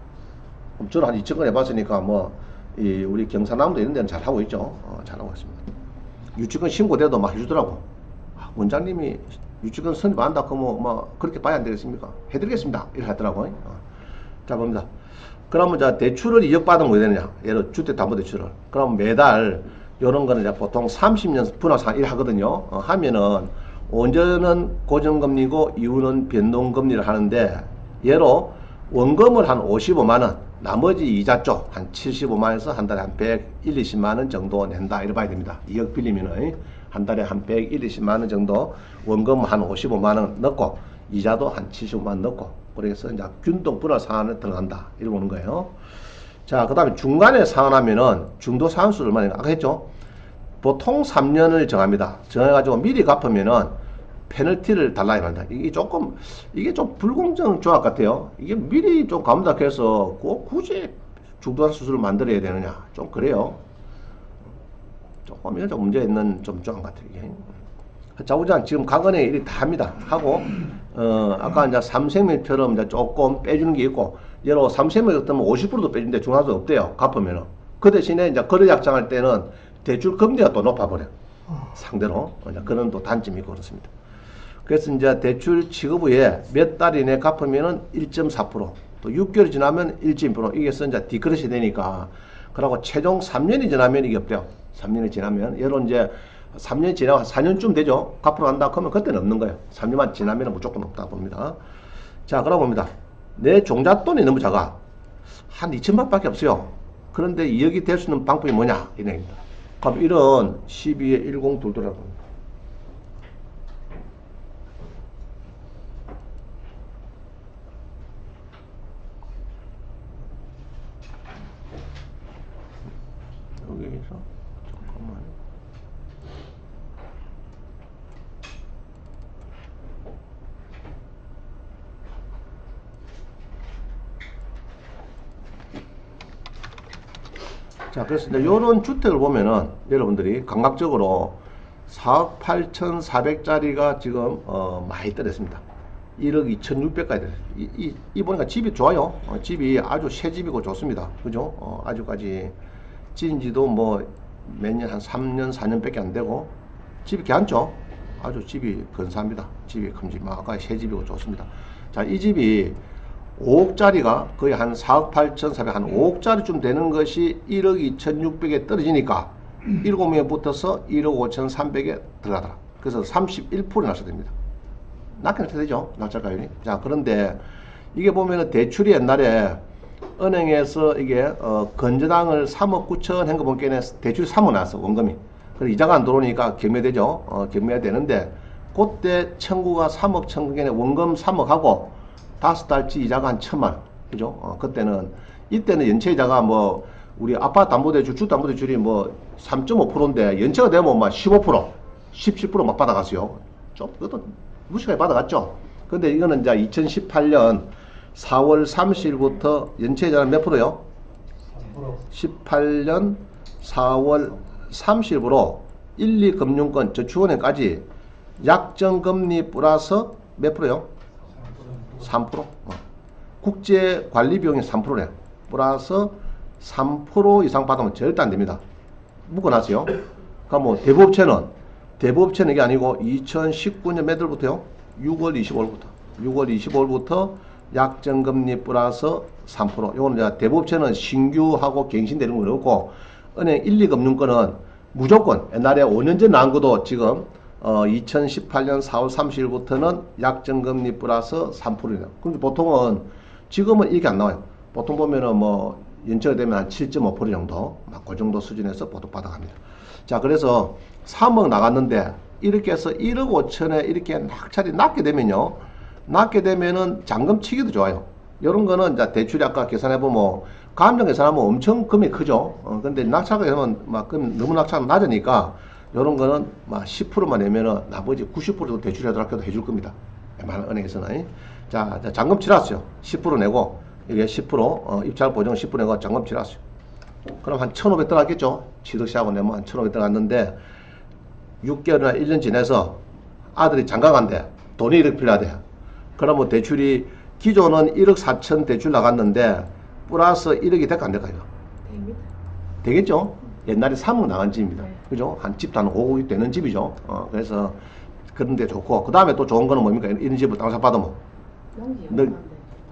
그럼 저는 한 2천 건 해봤으니까 뭐 우리 경상남도 이런 데는 잘 하고 있죠. 잘 하고 있습니다. 유치권 신고돼도 막 해주더라고. 원장님이 유치권 선임한다 그러면 뭐 그렇게 봐야 안 되겠습니까? 해드리겠습니다. 이렇게 하더라고요. 자 봅니다. 그러면 자 대출을 2억 받으면 뭐 되느냐? 예를 들어 주택담보대출을. 그럼 매달 이런 거는 이제 보통 30년 분할상 1 하거든요. 하면은 원전은 고정금리고 이후는 변동금리를 하는데 예로 원금을 한 55만원 나머지 이자 쪽 한 75만원에서 한 달에 한 100, 20만원 정도 낸다 이래 봐야 됩니다. 2억 빌리면은 한 달에 한 100, 20만원 정도 원금 한 55만원 넣고 이자도 한 75만원 넣고 그래서 이제 균등 분할 상환에 들어간다 이러고 오는 거예요. 자, 그 다음에 중간에 상환하면은 중도 상환수를 얼마나 아까 했죠? 보통 3년을 정합니다. 정해가지고 미리 갚으면은 페널티를 달라 이말입니다. 이게 좀 불공정 조합 같아요. 이게 미리 좀 갚는다 해서 꼭 굳이 중도한 수술을 만들어야 되느냐 좀 그래요. 조금 이건 좀 문제 있는 좀 조합 같아요. 이게. 자부장 지금 강은에 일이 다 합니다. 하고 아까 이제 삼생명처럼 이제 조금 빼주는 게 있고 예로 삼생명 같으면 50%도 빼주는데 중앙수 없대요. 갚으면은 그 대신에 이제 거래 약정할 때는 대출 금리가 또 높아버려. 상대로 그런 또 단점이 있고 그렇습니다. 그래서 이제 대출 취급 후에 몇 달 이내 갚으면은 1.4%, 또 6개월이 지나면 1.2% 이게 이제 디크렛이 되니까 그러고 최종 3년이 지나면 이게 없대요. 3년이 지나면, 여론 이제 3년이 지나고 한 4년쯤 되죠. 갚으러 간다 그러면 그때는 없는 거예요. 3년만 지나면 무조건 없다 봅니다. 자, 그럼 봅니다. 내 종잣돈이 너무 작아. 한 2천만 밖에 없어요. 그런데 2억이 될 수 있는 방법이 뭐냐? 이 얘기입니다. 그럼 이런 12에 10 돌더라고. 여기서 잠깐만. 자, 그래서 이제 요런 주택을 보면은 여러분들이 감각적으로 4억 8,400짜리가 지금 많이 떨어졌습니다. 1억 2,600까지 떨어졌어요. 이 보니까 집이 좋아요. 집이 아주 새 집이고 좋습니다. 그죠? 아주까지 지은 지도 뭐 몇 년, 한 3년, 4년밖에 안 되고 집이 괜찮죠? 아주 집이 근사합니다. 집이 큼지막하게 새 집이고 좋습니다. 자, 이 집이 5억짜리가 거의 한 4억 8,400, 한 5억짜리쯤 되는 것이 1억 2,600에 떨어지니까 7명에 붙어서 1억 5,300에 들어가더라. 그래서 31% 낙찰됩니다. 낮게 낙찰되죠? 낙찰가율이. 자, 그런데 이게 보면은 대출이 옛날에 은행에서 이게 건저당을 3억 9천 한 거 보니까 대출이 3억 나왔어, 원금이. 그래서 이자가 안 들어오니까 경매되죠. 경매가 되는데 그때 청구가 3억 청구에 원금 3억 하고 5달치 이자가 한 1,000만 원. 그죠? 그때는, 이때는 연체 이자가 뭐, 우리 아파트 담보대출, 주담보대출이 뭐 3.5%인데 연체가 되면 막 15%, 17% 막 받아갔어요. 좀, 그것도 무식하게 받아갔죠. 근데 이거는 이제 2018년 4월 30일부터 연체 이자는 몇 프로요? 18년 4월 30일부로 1, 2금융권 저축은행까지 약정금리 플러스 몇 프로요? 3%? 국제 관리 비용이 3%래요. 플러스 3% 이상 받으면 절대 안 됩니다. 묶어놨어요. 그럼 뭐 대부업체는 이게 아니고 2019년 몇 월부터요? 6월 25일부터. 6월 25일부터 약정금리 플러스 3%. 요거는 이제 대부업체는 신규하고 갱신되는 건 없고, 은행 1, 2금융권은 무조건 옛날에 5년 전 나온 것도 지금 2018년 4월 30일부터는 약정금리 플러스 3%이다. 근데 보통은 지금은 이게 안 나와요. 보통 보면은 뭐 연체가 되면 한 7.5% 정도, 막 그 정도 수준에서 보통 받아갑니다. 자, 그래서 3억 나갔는데 이렇게 해서 1억 5천에 이렇게 낙찰이 낮게 되면요, 낮게 되면은 잔금 치기도 좋아요. 이런 거는 이제 대출이 아까 계산해보면 감정 계산하면 엄청 금액이 크죠. 근데 낙찰가 되면 막 너무 낙찰가 낮으니까 이런 거는 막 10%만 내면은 나머지 90%도 대출하더라도 해줄 겁니다. 웬만한 은행에서는. 자, 잔금 치렀어요. 10% 내고, 이게 10%, 입찰 보증 10% 내고 잔금 치렀어요. 그럼 한 1,500 들어갔겠죠? 취득시하고 내면 한 1,500 들어갔는데, 6개월이나 1년 지나서 아들이 장가간대. 돈이 이렇게 필요하대. 그러면 대출이, 기존은 1억 4천 대출 나갔는데, 플러스 1억이 될까 안 될까요? 됩니다. 되겠죠? 옛날에 3억 나간 집입니다. 네. 그죠? 한 집도 한 5억이 되는 집이죠. 그래서 그런데 좋고, 그 다음에 또 좋은 거는 뭡니까? 이런 집을 땅사 받으면. 농지연금인데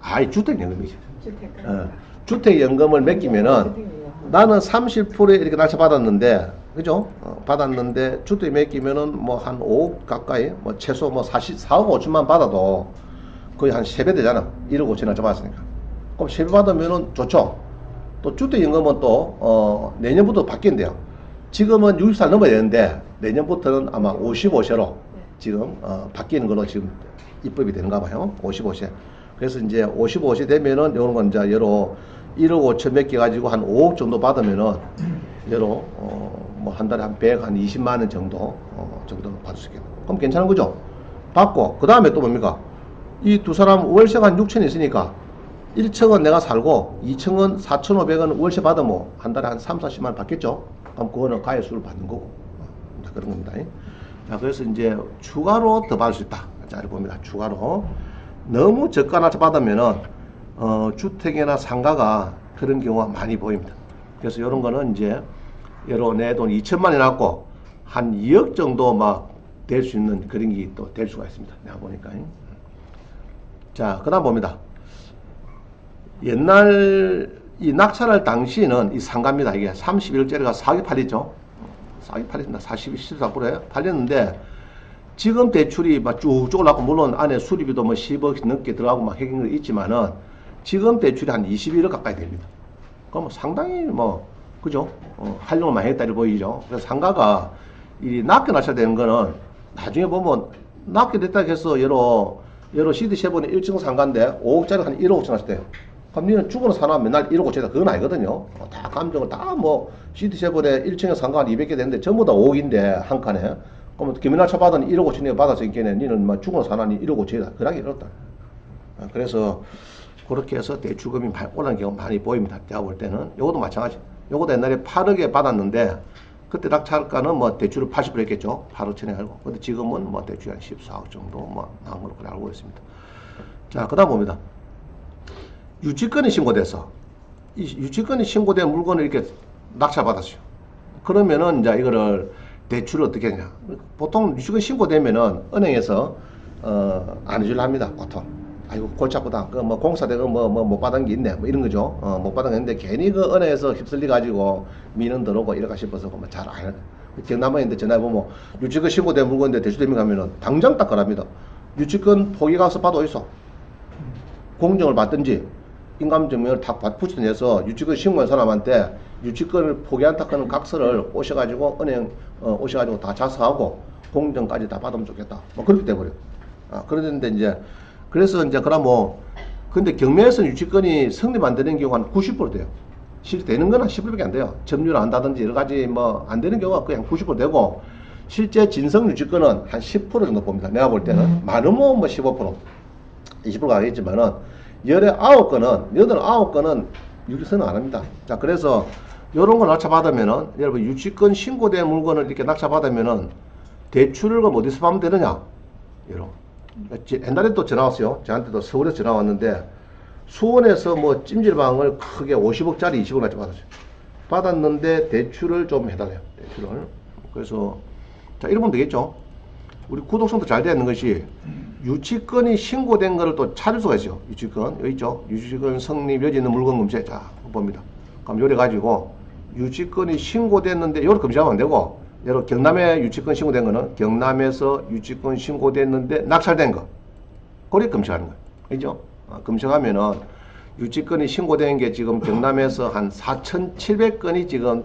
아이, 주택연금이죠. 주택가. 주택연금을 맡기면은 나는 30%에 이렇게 낙찰 받았는데, 그죠? 받았는데 주택 맡기면은 뭐 한 5억 가까이, 뭐 최소 뭐 4억 5천만 받아도 거의 한 3배 되잖아. 1억 5천 낙찰 받았으니까. 그럼 3배 받으면은 좋죠. 또 주택연금은 또 내년부터 바뀐대요. 지금은 60살 넘어야 되는데 내년부터는 아마 55세로 지금 바뀌는 걸로 지금 입법이 되는가 봐요. 55세. 그래서 이제 55세 되면은 요런 건 이제 여로 1억 5천 몇 개 가지고 한 5억 정도 받으면은 여로 뭐 한 달에 한 100, 한 20만 원 정도 정도 받을 수 있겠네. 그럼 괜찮은 거죠? 받고 그 다음에 또 뭡니까? 이 두 사람 월세가 한 6천 있으니까 1층은 내가 살고 2층은 4,500원 월세 받으면 한 달에 한 3, 40만 원 받겠죠? 그럼 그거는 가액수를 받는 거고. 그런 겁니다. 자, 그래서 이제 추가로 더 받을 수 있다. 자, 이렇게 봅니다. 추가로. 너무 저가 받으면은, 주택이나 상가가 그런 경우가 많이 보입니다. 그래서 이런 거는 이제, 여러 내 돈 2천만 원 갖고 한 2억 정도 막 될 수 있는 그런 게 또 될 수가 있습니다. 내가 보니까. 자, 그 다음 봅니다. 옛날 이 낙찰할 당시에는 이 상가입니다. 이게 31억짜리가 4억에 팔렸죠. 싸게 팔렸습니다. 42, 14%에 팔렸는데, 지금 대출이 막 쭉쭉 올라가고, 물론 안에 수리비도 뭐 10억 넘게 들어가고 막 해긴 거 있지만은, 지금 대출이 한 21억 가까이 됩니다. 그럼 상당히 뭐, 그죠? 활용을 많이 했다리 보이죠? 그래서 상가가, 이 낮게 낮춰야 되는 거는, 나중에 보면, 낮게 됐다 해서, 여러 CD7의 1층 상가인데, 5억짜리 한 1억 5천 하셨대요. 그럼 니는 죽어는 사나 맨날 1억 5천이다. 그건 아니거든요. 다 감정을 다 뭐, CD7의 1층에 상가 한 200개 되는데, 전부 다 5억인데, 한 칸에. 그러면 김연아차 받은 1억 5천이 받아서 있겠네. 니는 뭐 죽어는 사나니 1억 5천이다. 그러기 어렵다. 그래서, 그렇게 해서 대출금이 많이 올라가는 경우가 많이 보입니다. 제가 볼 때는. 요것도 마찬가지. 요것도 옛날에 8억에 받았는데, 그때 낙찰가는 뭐 대출을 80% 했겠죠. 8억 천에 알고. 근데 지금은 뭐 대출이 한 14억 정도 뭐 나온 걸로 알고 있습니다. 자, 그 다음 봅니다. 유치권이 신고돼서, 이 유치권이 신고된 물건을 이렇게 낙찰받았어요. 그러면은 이제 이거를 대출을 어떻게 하냐. 보통 유치권 신고되면은 은행에서, 안 해주려 합니다. 보통. 아이고, 골치 아프다. 그 뭐 공사대가 못 받은 게 있네. 뭐 이런 거죠. 못 받은 게 있는데 괜히 그 은행에서 휩쓸려 가지고 미는 들어오고 이럴까 싶어서 잘 안 해요. 경남에 전화해보면 유치권 신고된 물건인데 대출되면 가면은 당장 딱 거랍니다. 유치권 포기 가서 받아 있어. 공정을 받든지 인감증명을 다 붙여내서 유치권 신고한 사람한테 유치권을 포기한다 하는 각서를 오셔가지고 은행 오셔가지고 다 작성하고 공정까지 다 받으면 좋겠다. 뭐 그렇게 돼버려. 그런데 이제 그래서 이제 그럼 뭐 근데 경매에서 유치권이 성립 안 되는 경우가 한 90% 돼요. 실제 되는 건 한 10%밖에 안 돼요. 점유를 한다든지 여러 가지 뭐 안 되는 경우가 거의 한 90% 되고 실제 진성 유치권은 한 10% 정도 봅니다. 내가 볼 때는 많으면 뭐 15%, 20%가 아니겠지만은 열에 9건은 유치선은 안 합니다. 자, 그래서 요런 걸 낙찰받으면은 여러분 유치권 신고된 물건을 이렇게 낙찰받으면은 대출을 그럼 어디서 받으면 되느냐? 여러분. 옛날에 또 전화 왔어요. 저한테도 서울에서 전화 왔는데 수원에서 뭐 찜질방을 크게 50억짜리 20억 날짜 받았어요. 받았는데 대출을 좀 해달래요. 대출을. 그래서 자, 이러면 되겠죠. 우리 구독성도 잘 되어 있는 것이 유치권이 신고된 거를 또 찾을 수가 있어요. 유치권 여기 있죠. 유치권 성립 여지 있는 물건 검색. 자, 봅니다. 그럼 요래 가지고 유치권이 신고됐는데 요를 검색하면 안 되고 여러 경남에 유치권 신고된 거는 경남에서 유치권 신고됐는데 낙찰된 거. 그래 검색하는 거예요. 그죠? 검색하면은 유치권이 신고된 게 지금 경남에서 한 4,700건이 지금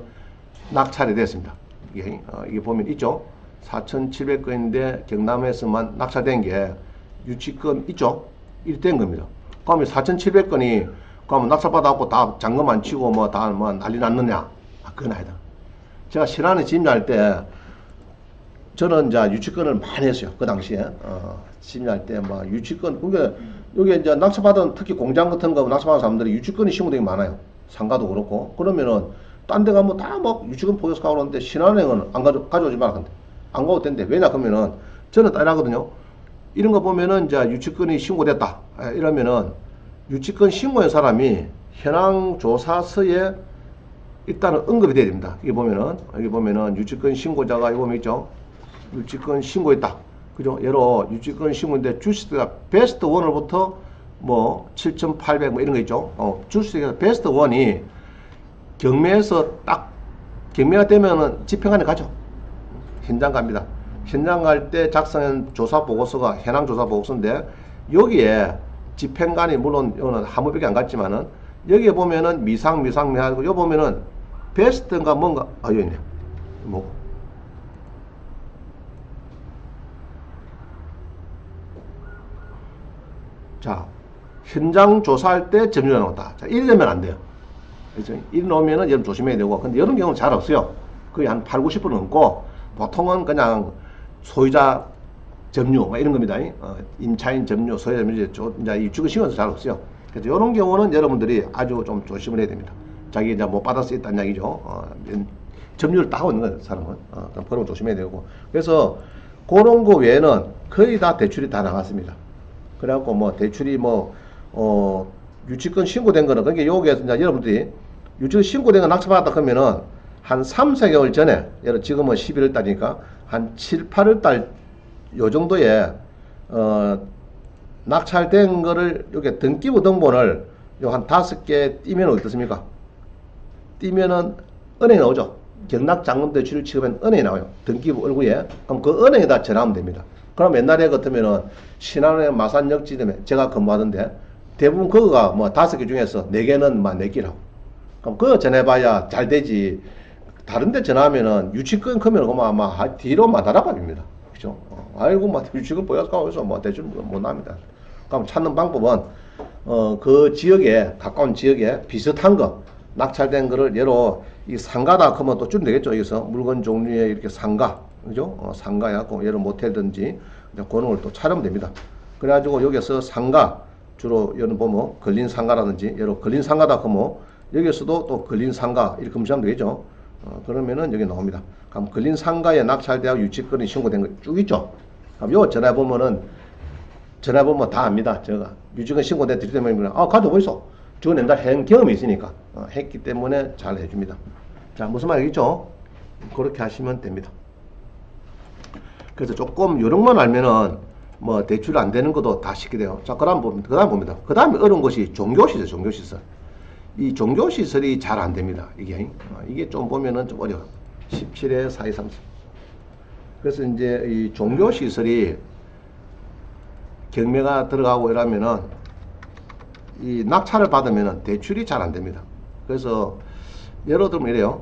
낙찰이 됐습니다. 이게 보면 있죠? 4,700건인데 경남에서만 낙찰된 게 유치권 있죠? 이렇게 된 겁니다. 그러면 4,700건이 그러면 낙찰받아갖고 다 잔금 치고 뭐 다 뭐 난리 났느냐? 그건 아니다. 제가 신안에 진입할 때 저는 이제 유치권을 많이 했어요. 그 당시에 진입할 때 뭐 유치권 그게 여기 이제 낙찰받은 특히 공장 같은 거 낙찰받은 사람들이 유치권이 신고되게 많아요. 상가도 그렇고 그러면은 딴 데 가면 다 뭐 유치권 포기해서 가고 그러는데 신한은행은 안 가져오지 말라 근데 안 가도 된대. 왜냐 그러면은 저는 따라하거든요. 이런 거 보면은 이제 유치권이 신고됐다 이러면은 유치권 신고한 사람이 현황 조사서에 일단은 언급이 돼야 됩니다. 여기 보면은 유치권 신고자가 이거 보면 있죠. 유치권 신고했다. 그죠? 예로 유치권 신고인데 주식가 베스트 1으로부터 뭐 7,800 뭐 이런 거 있죠. 주식가 베스트 1이 경매에서 딱 경매가 되면은 집행관에 가죠. 현장 갑니다. 현장 갈 때 작성한 조사 보고서가 현황 조사 보고서인데 여기에 집행관이 물론 이거는 한 번밖에 안 갔지만은 여기에 보면은 미상 해가지고 여기 보면은 베스트인가 뭔가 여기 있네. 뭐 자 현장 조사할 때 점유가 나왔다. 자 이러면 안 돼요. 그렇죠? 이리 놓으면은 여러분 조심해야 되고 근데 이런 경우는 잘 없어요. 거의 한 80-90% 넘고 보통은 그냥 소유자 점유 이런 겁니다. 임차인 점유, 소유자 점유 이제 유치권 신고서 잘 없어요. 그래서 이런 경우는 여러분들이 아주 좀 조심을 해야 됩니다. 자기 이제 못 받을 수 있다는 이야기죠. 점유를 딱 하고 있는 거예요, 사람은. 그런 거 조심해야 되고. 그래서 그런 거 외에는 거의 다 대출이 다 나갔습니다. 그래갖고 뭐 대출이 유치권 신고된 거는 그러니까 여기에서 이제 여러분들이 유치권 신고된 거 낙찰받았다 그러면은 한 3-4개월 전에 지금은 11월 달이니까 한 7-8월 달 요 정도에 낙찰된 거를 여기 등기부 등본을 요 한 5개 띄면 어떻습니까? 띄면은 은행에 나오죠. 경락장금대출을 취급한 은행이 나와요. 등기부 얼굴에. 그럼 그 은행에다 전화하면 됩니다. 그럼 옛날에 같으면은 신한은행 마산역지점에 제가 근무하던데 대부분 그거가 뭐 5개 중에서 4개는 막 내기라고. 그럼 그거 전해봐야 잘 되지. 다른데 전화하면은 유치권 크면 그만 아마 뒤로 마다라밥입니다. 그죠? 아이고 막 유치권 보여서 해서 뭐 대출 못 납니다. 그럼 찾는 방법은 그 지역에 가까운 지역에 비슷한 거 낙찰된 거를 예로 이 상가다 하면 또 줄면 되겠죠. 여기서 물건 종류에 이렇게 상가, 그죠? 상가 해갖고 예를 모텔든지 그런 걸 또 찾으면 됩니다. 그래가지고 여기서 상가 주로 여기 보면 걸린 상가라든지 예로 걸린 상가다 하면 여기서도 또 걸린 상가 이렇게 검색하면 되겠죠. 그러면은 여기 나옵니다. 그럼 걸린 상가에 낙찰되어 유치권이 신고된 거 쭉 있죠. 그럼 요 전화해보면은 전화해보면 다 압니다. 제가 유치권 신고된 드리면 가져고 있어. 저건 옛날 한 경험이 있으니까 했기 때문에 잘 해줍니다. 자, 무슨 말이겠죠? 그렇게 하시면 됩니다. 그래서 조금 요령만 알면은 뭐 대출 안 되는 것도 다 쉽게 돼요. 자, 그다음 봅니다. 그 다음에 어려운 것이 종교시설, 종교시설. 이 종교시설이 잘 안 됩니다. 이게 좀 보면은 좀 어려워. 17에 4230. 그래서 이제 이 종교시설이 경매가 들어가고 이러면은 이 낙찰을 받으면은 대출이 잘 안 됩니다. 그래서 예를 들면 이래요.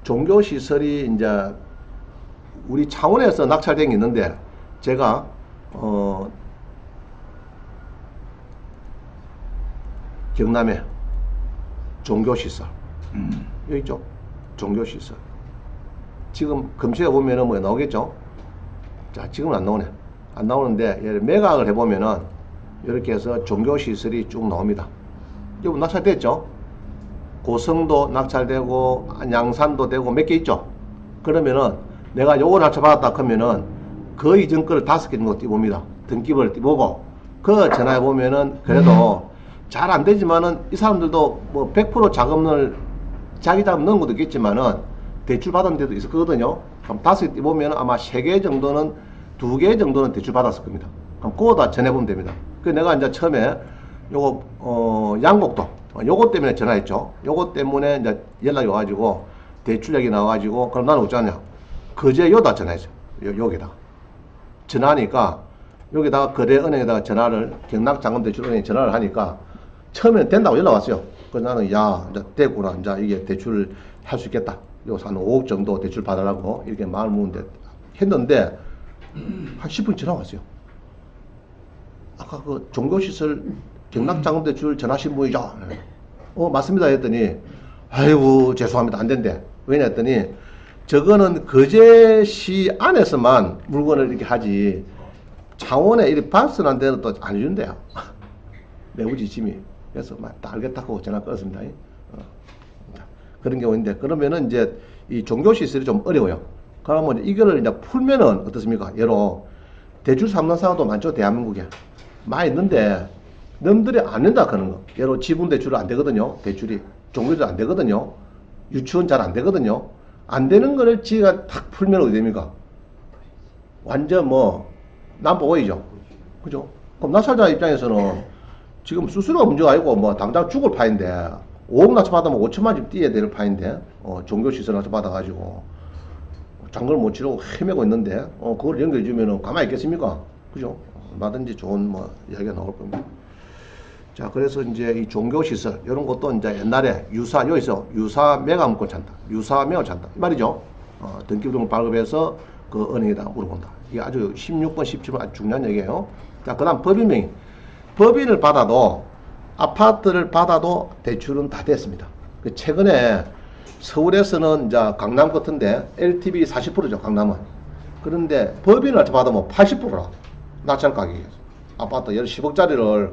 종교시설이 이제 우리 차원에서 낙찰된 게 있는데 제가 경남에 종교시설 여기 있죠. 종교시설 지금 검색해 보면은 뭐 나오겠죠. 자, 지금은 안 나오네. 안 나오는데 매각을 해보면은 이렇게 해서 종교시설이 쭉 나옵니다. 여기 낙찰됐죠. 고성도 낙찰되고 양산도 되고 몇 개 있죠. 그러면은 내가 요거 낙찰받았다 하면은 그 이전 거를 5개 정도 띄봅니다. 등기부를 띄보고 그 전화해 보면은 그래도 잘 안 되지만은 이 사람들도 뭐 100% 자금을 자기 자금 넣은 것도 있겠지만은 대출 받은 데도 있을 거거든요. 그럼 5개 띄보면 아마 3개 정도는 2개 정도는 대출 받았을 겁니다. 그럼 그거 다 전해보면 됩니다. 그 내가 이제 처음에 요거 양곡도 요거 때문에 전화했죠. 요거 때문에 이제 연락이 와가지고 대출액이 나와가지고 그럼 나는 어쩌냐 그제 요다 전화했어요. 여기다 전화하니까 여기다가 거래은행에다가 전화를 경락자금대출은행에 전화를 하니까 처음에는 된다고 연락 왔어요. 그래서 나는 야 이제 됐구나 이제 이게 대출을 할 수 있겠다. 여기서 한 5억 정도 대출 받으라고 이렇게 마음을 먹는데 했는데 한 10분 전화 왔어요. 아까 그 종교시설 경락자금대출 전화하신 분이죠? 맞습니다 했더니 아이고 죄송합니다 안 된대. 왜냐 했더니 저거는 거제시 안에서만 물건을 이렇게 하지 창원에 이렇게 발선한 데는 또 안 해준대요. 내부 지침이. 그래서 막 알겠다고 전화 끊었습니다. 그런 경우인데 그러면은 이제 이 종교시설이 좀 어려워요. 그러면 이거를 이제 풀면은 어떻습니까? 예로 대출 상담사도 많죠. 대한민국에 많이 있는데 넘들이 안 된다 그러는 거. 예로 지분 대출은 안 되거든요. 대출이 종교도 안 되거든요. 유치원 잘 안 되거든요. 안 되는 거를 지가 탁 풀면 어디 됩니까? 완전 뭐 남보고이죠. 그죠? 그럼 낙찰자 입장에서는 지금 수수료가 문제가 아니고 뭐 당장 죽을 파인데 5억 낙찰 받으면 5천만 집 띄어야 될 파인데 종교시설 낙찰 받아가지고 장거를 못 치르고 헤매고 있는데 그걸 연결해 주면은 가만히 있겠습니까? 그죠? 얼마든지 좋은 뭐 이야기가 나올 겁니다. 자, 그래서 이제 이 종교시설 이런 것도 이제 옛날에 여기서 유사 매각물건 찬다, 유사 매각 찬다 이 말이죠. 등기부 등록 발급해서 그 은행에다 물어본다. 이게 아주 16번, 17번 아주 중요한 얘기예요. 자, 그다음 법인명의. 법인을 받아도 아파트를 받아도 대출은 다 됐습니다. 최근에 서울에서는 이제 강남 같은데 LTV 40%죠, 강남은. 그런데 법인을 받으면 80%라. 낙찰 가격이. 아파트 예를 10억짜리를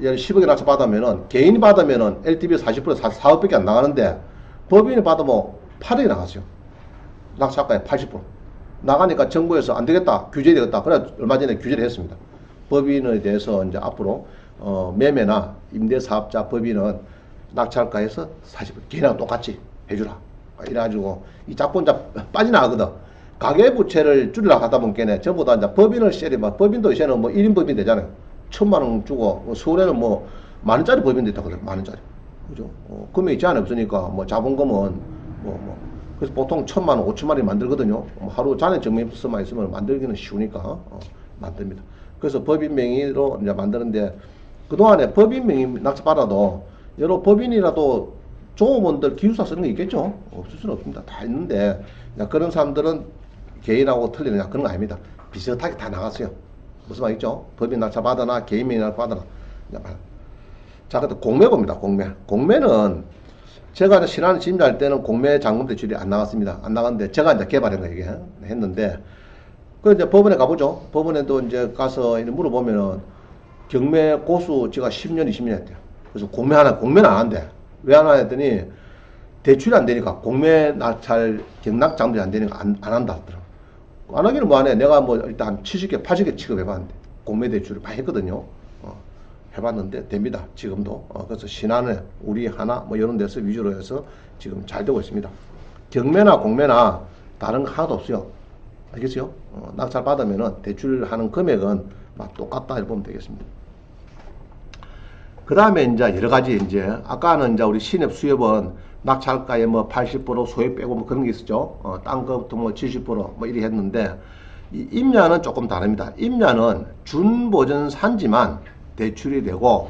예를 10억에 낙찰 받으면은 개인이 받으면은 LTV 40% 4억밖에 안 나가는데 법인이 받으면 8억이 나갔어요. 낙찰가에 80%. 나가니까 정부에서 안 되겠다, 규제해야 되겠다. 그래 얼마 전에 규제를 했습니다. 법인에 대해서 이제 앞으로 매매나 임대사업자 법인은 낙찰가에서 40% 개인하고 똑같이 해주라. 이래가지고 이 자본자 빠져나가거든. 가계부채를 줄이려고 하다 보니까 전부 다 이제 법인을 세리면 법인도 이제는 뭐 1인 법인 되잖아요. 1,000만 원 주고 서울에는 뭐 10,000원짜리 법인도 있다거든. 10,000원짜리. 그죠? 금액이 제한이 없으니까 뭐 자본금은 그래서 보통 1,000만 원, 5천만 원 만들거든요. 하루 잔액 증명서만 있으면 만들기는 쉬우니까 만듭니다. 그래서 법인 명의로 이제 만드는데 그동안에 법인 명의 납치받아도 여러 법인이라도 종업원들 기숙사 쓰는 거 있겠죠? 없을 수는 없습니다. 다 있는데 그런 사람들은 개인하고 틀리느냐 그런 거 아닙니다. 비슷하게 다 나갔어요. 무슨 말 있죠? 법인 납치받아나 개인 명의 납치받아나. 자, 그때 공매봅니다. 공매는 제가 신한 진입할 때는 공매 잔금 대출이 안 나갔습니다. 안 나갔는데 제가 이제 개발한 거 얘기했는데 그 이제 법원에 가보죠. 법원에도 이제 가서 물어보면은 경매 고수 제가 10년, 20년 했대요. 그래서 공매는 안 한대. 왜 안 하랬더니 대출이 안 되니까 공매 낙찰 경락 장부이 안 되니까 안 한다 하더라고. 안 하기는 뭐하네. 내가 뭐 일단 한 70개, 80개 취급해봤는데 공매 대출을 많이 했거든요. 해봤는데 됩니다. 지금도. 그래서 신한에 우리 하나 뭐 이런 데서 위주로 해서 지금 잘 되고 있습니다. 경매나 공매나 다른 거 하나도 없어요. 알겠어요? 낙찰 받으면은 대출하는 금액은 막 똑같다 이렇게 보면 되겠습니다. 그 다음에 이제 여러 가지 이제 아까는 이제 우리 신협 수협은 낙찰가에 뭐 80% 소액 빼고 뭐 그런 게 있었죠. 딴 거부터 뭐 70% 이리 했는데 이 임야는 조금 다릅니다. 임야는 준보전 산지만 대출이 되고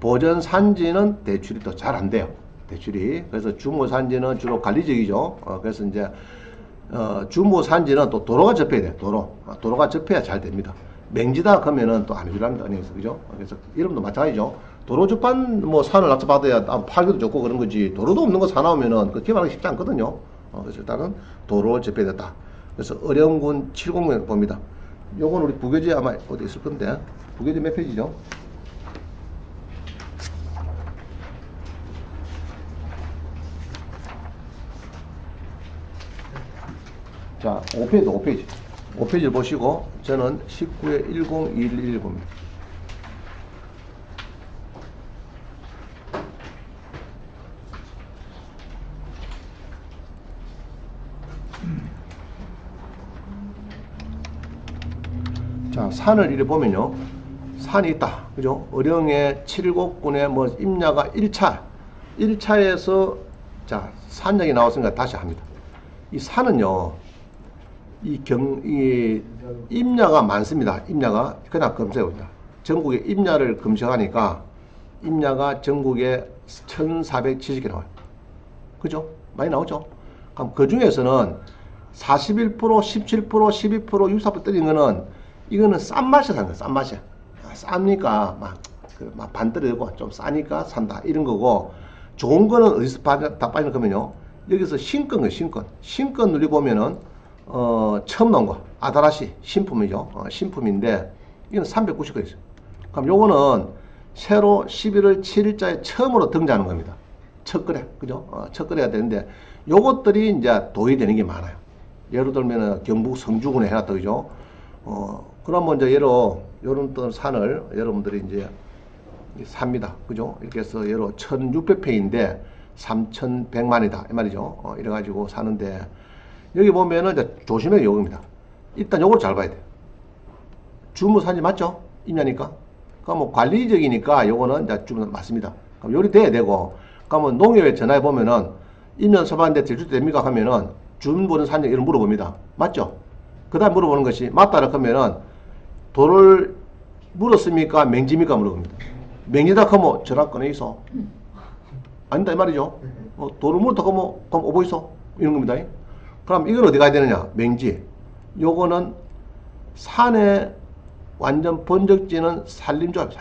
보전 산지는 대출이 더 잘 안 돼요. 대출이. 그래서 주모 산지는 주로 관리적이죠. 그래서 이제 주모 산지는 또 도로가 접해야 돼요. 도로가 접해야 잘 됩니다. 맹지다 그러면은 또 안 해주랍니다. 은행에서. 그죠? 그래서 이름도 마찬가지죠. 도로 접한 뭐 산을 납치받아야 팔기도 좋고 그런 거지. 도로도 없는 거 사나오면은 그 개발하기 쉽지 않거든요. 그래서 일단은 도로 접해야 됐다. 그래서 어령군 7공면 봅니다. 요건 우리 부교재 아마 어디 있을 건데 부교재 몇 페이지죠? 자, 5페이지. 5페이지를 보시고 저는 19에 10211 봅니다. 자, 산을 이래 보면요. 산이 있다. 그죠? 어령의 7곡군의 뭐 임야가 1차에서 자, 산역이 나왔으니까 다시 합니다. 이 산은요. 이 임야가 많습니다. 임야가 그냥 검색해봅니다. 전국의 임야를 검색하니까 임야가 전국에 1470개 나와요. 그죠? 많이 나오죠? 그럼 그 중에서는 41%, 17%, 12%, 64% 때린 거는 이거는 싼 맛이 사는 거예요. 싼 맛이. 싸니까 막 반대로 좀 싸니까 산다. 이런 거고 좋은 거는 어디서 다 빠지는 거면요. 여기서 신권 거예요. 신권 누려보면은 처음 나온 거 아다라시 신품이죠. 신품인데 이건 390거 있어요. 그럼 요거는 새로 11월 7일자에 처음으로 등장하는 겁니다. 첫 거래. 그죠? 첫 거래가 되는데 요것들이 이제 도입되는 게 많아요. 예를 들면은 경북 성주군에 해놨다. 그죠? 그러면 이제 요런 또 산을 여러분들이 이제 삽니다. 그죠? 이렇게 해서 예로 1600평인데 3100만이다. 이 말이죠. 이래가지고 사는데 여기 보면은 이제 조심해야 요겁니다. 일단 요걸 잘 봐야 돼. 주무 산지 맞죠? 임야니까. 그럼 뭐 관리적이니까 요거는 이제 주무 맞습니다. 그럼 요리 돼야 되고, 그러면 농협에 전화해 보면은 임야 서봤는데 대출 됩니까? 하면은 주무는 산지 이런 물어봅니다. 맞죠? 그 다음 물어보는 것이 맞다라 하면은 도를 물었습니까? 맹지입니까? 물어봅니다. 맹지다 하면 전화 꺼내 있어. 아니다 이 말이죠. 도를 물었다 하면 그럼 오고 있어. 이런 겁니다. 그럼 이건 어디 가야 되느냐? 맹지. 요거는 산에 완전 번적지는 산림조합.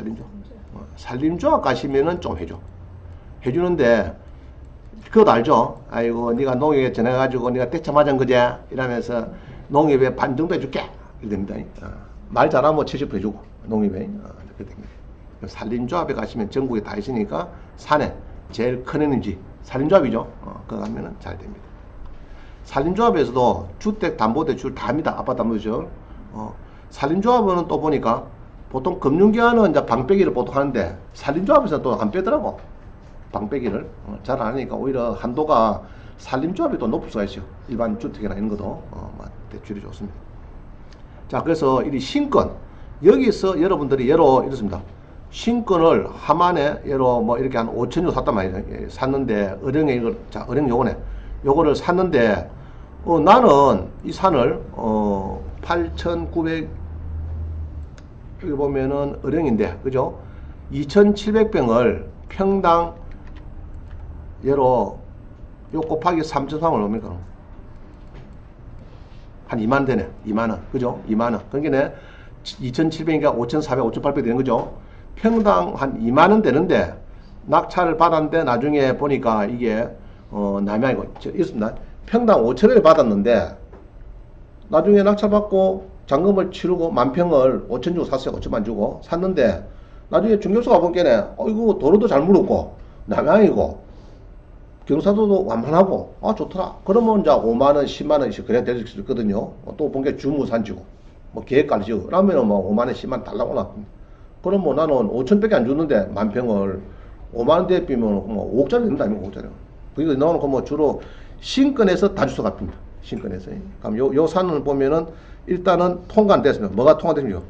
산림조합 가시면은 좀 해주는데 그것도 알죠? 아이고 네가 농협에 전해가지고 네가 대차 맞은 거지? 이러면서 농협에 반 정도 해줄게. 이렇게 됩니다. 말 잘하면 70% 해주고 농협에 이렇게 됩니다. 산림조합에 가시면 전국에 다 있으니까 산에 제일 큰 애는지 산림조합이죠. 그거 가면은 잘 됩니다. 산림조합에서도 주택담보대출 다 합니다. 아파트담보대출. 산림조합은 또 보니까 보통 금융기관은 이제 방빼기를 보통 하는데 산림조합에서 또 안 빼더라고. 방빼기를 잘 안 하니까 오히려 한도가 산림조합이 또 높을 수가 있어요. 일반 주택이나 이런 것도 대출이 좋습니다. 자, 그래서 이 신권 여기서 여러분들이 예로 이렇습니다. 신권을 하만에 예로 뭐 이렇게 한 5천 정도 샀단 말이죠. 샀는데 어령에 이걸 자 어령 요거네. 요거를 샀는데 나는 이 산을 8,900 여기 보면은 어령인데 그죠? 2,700평을 평당 예로 요 곱하기 3,300을 뭡니까? 한 2만원 되네. 2만원. 그죠? 2만원. 그러니까 2,700이니까 5,400, 5,800 되는 거죠. 평당 한 2만원 되는데 낙찰을 받았는데 나중에 보니까 이게 남양이고 있습니다. 평당 5,000원을 받았는데 나중에 낙찰 받고 잔금을 치르고 만평을 5천 주고 샀어요. 5천만 주고 샀는데 나중에 중개소가 보기에는 이거 도로도 잘 물었고 남양이고 경사도도 완만하고 좋더라. 그러면 이제 5만원 10만원씩 그래야 될 수 있거든요. 또 본 게 주무산지고 뭐 계획까지 지고 그러면은 뭐 5만원 10만원 달라고 납니다. 그럼 뭐 나는 5천밖에 안 줬는데 만평을 5만원대에 비면 뭐 5억짜리 된다 아니면 5억짜리. 그리고 나는 뭐 주로 신권에서 다주소 갚습니다. 신권에서. 그럼 요 산을 보면은 일단은 통과 안 됐습니다. 뭐가 통과됐습니까?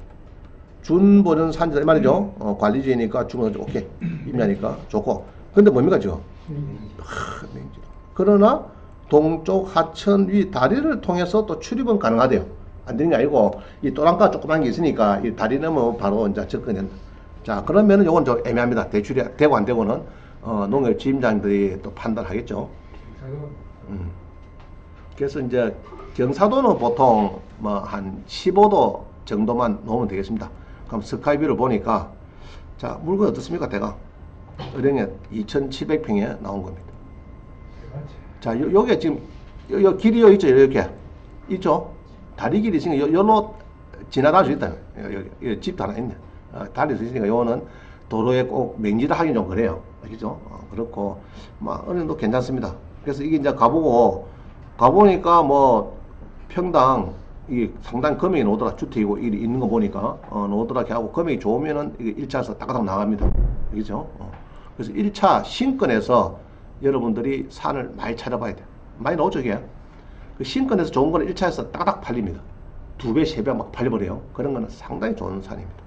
준보전 산지다 이 말이죠. 관리지니까 주문 오케이 임야니까 좋고. 근데 뭡니까 지금? 맹지. 그러나 동쪽 하천 위 다리를 통해서 또 출입은 가능하대요. 안 되는 게 아니고 이 또랑가 조그만 게 있으니까 이 다리 넘으면 바로 이제 접근된다. 자 그러면은 요건 좀 애매합니다. 대출이 되고 안 되고는 농협 지임장들이 또 판단하겠죠. 그래서 이제 경사도는 보통 뭐 한 15도 정도만 놓으면 되겠습니다. 그럼 스카이뷰를 보니까 자 물건 어떻습니까? 대강 어령에 2,700평에 나온 겁니다. 자 요게 지금 요 길이 요 있죠. 이렇게 있죠. 다리 길이 있으니까 요로 지나갈 수 있다. 여기 집도 하나 있네. 다릴 수 있으니까 요거는 도로에 꼭 맹지를 하긴 좀 그래요. 그죠? 그렇고 뭐 어느 정도 괜찮습니다. 그래서 이게 이제 가보니까 뭐 평당 이게 상당히 금액이 나오더라. 주택이고 일이 있는 거 보니까 나오더라 하고 금액이 좋으면은 이게 1차에서 따가닥 나갑니다. 그죠? 그래서 1차 신권에서 여러분들이 산을 많이 찾아봐야 돼. 많이 나오죠, 이게. 그 신권에서 좋은 거는 1차에서 따닥 팔립니다. 2배, 3배 막 팔려버려요. 그런 거는 상당히 좋은 산입니다.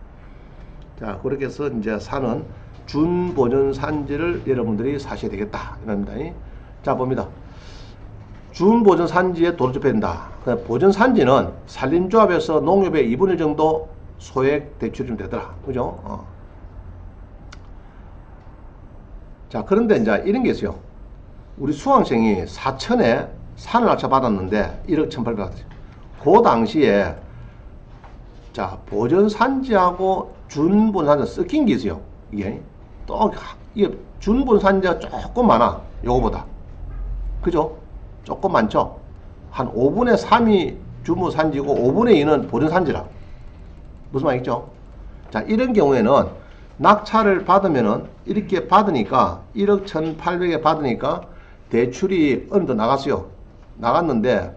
자, 그렇게 해서 이제 산은 준보전 산지를 여러분들이 사셔야 되겠다. 이럽니다. 자, 봅니다. 준보전 산지에 도로 접해야 된다. 보전 산지는 산림조합에서 농협의 2분의 1 정도 소액 대출이 좀 되더라. 그죠? 자, 그런데 이제 이런 게 있어요. 우리 수강생이 사천에 산을 낙찰 받았는데 1억 1,800 받았어요. 그 당시에 자, 보전 산지하고 준보전 산지 섞인 게 있어요. 이게 또 이게 준보전 산지가 조금 많아. 요거보다. 그죠? 조금 많죠? 한 5분의 3이 주무산지고 5분의 2는 보전산지라. 무슨 말이죠? 자, 이런 경우에는 낙찰을 받으면은 이렇게 받으니까 1억 1,800에 받으니까 대출이 어느 정도 나갔어요. 나갔는데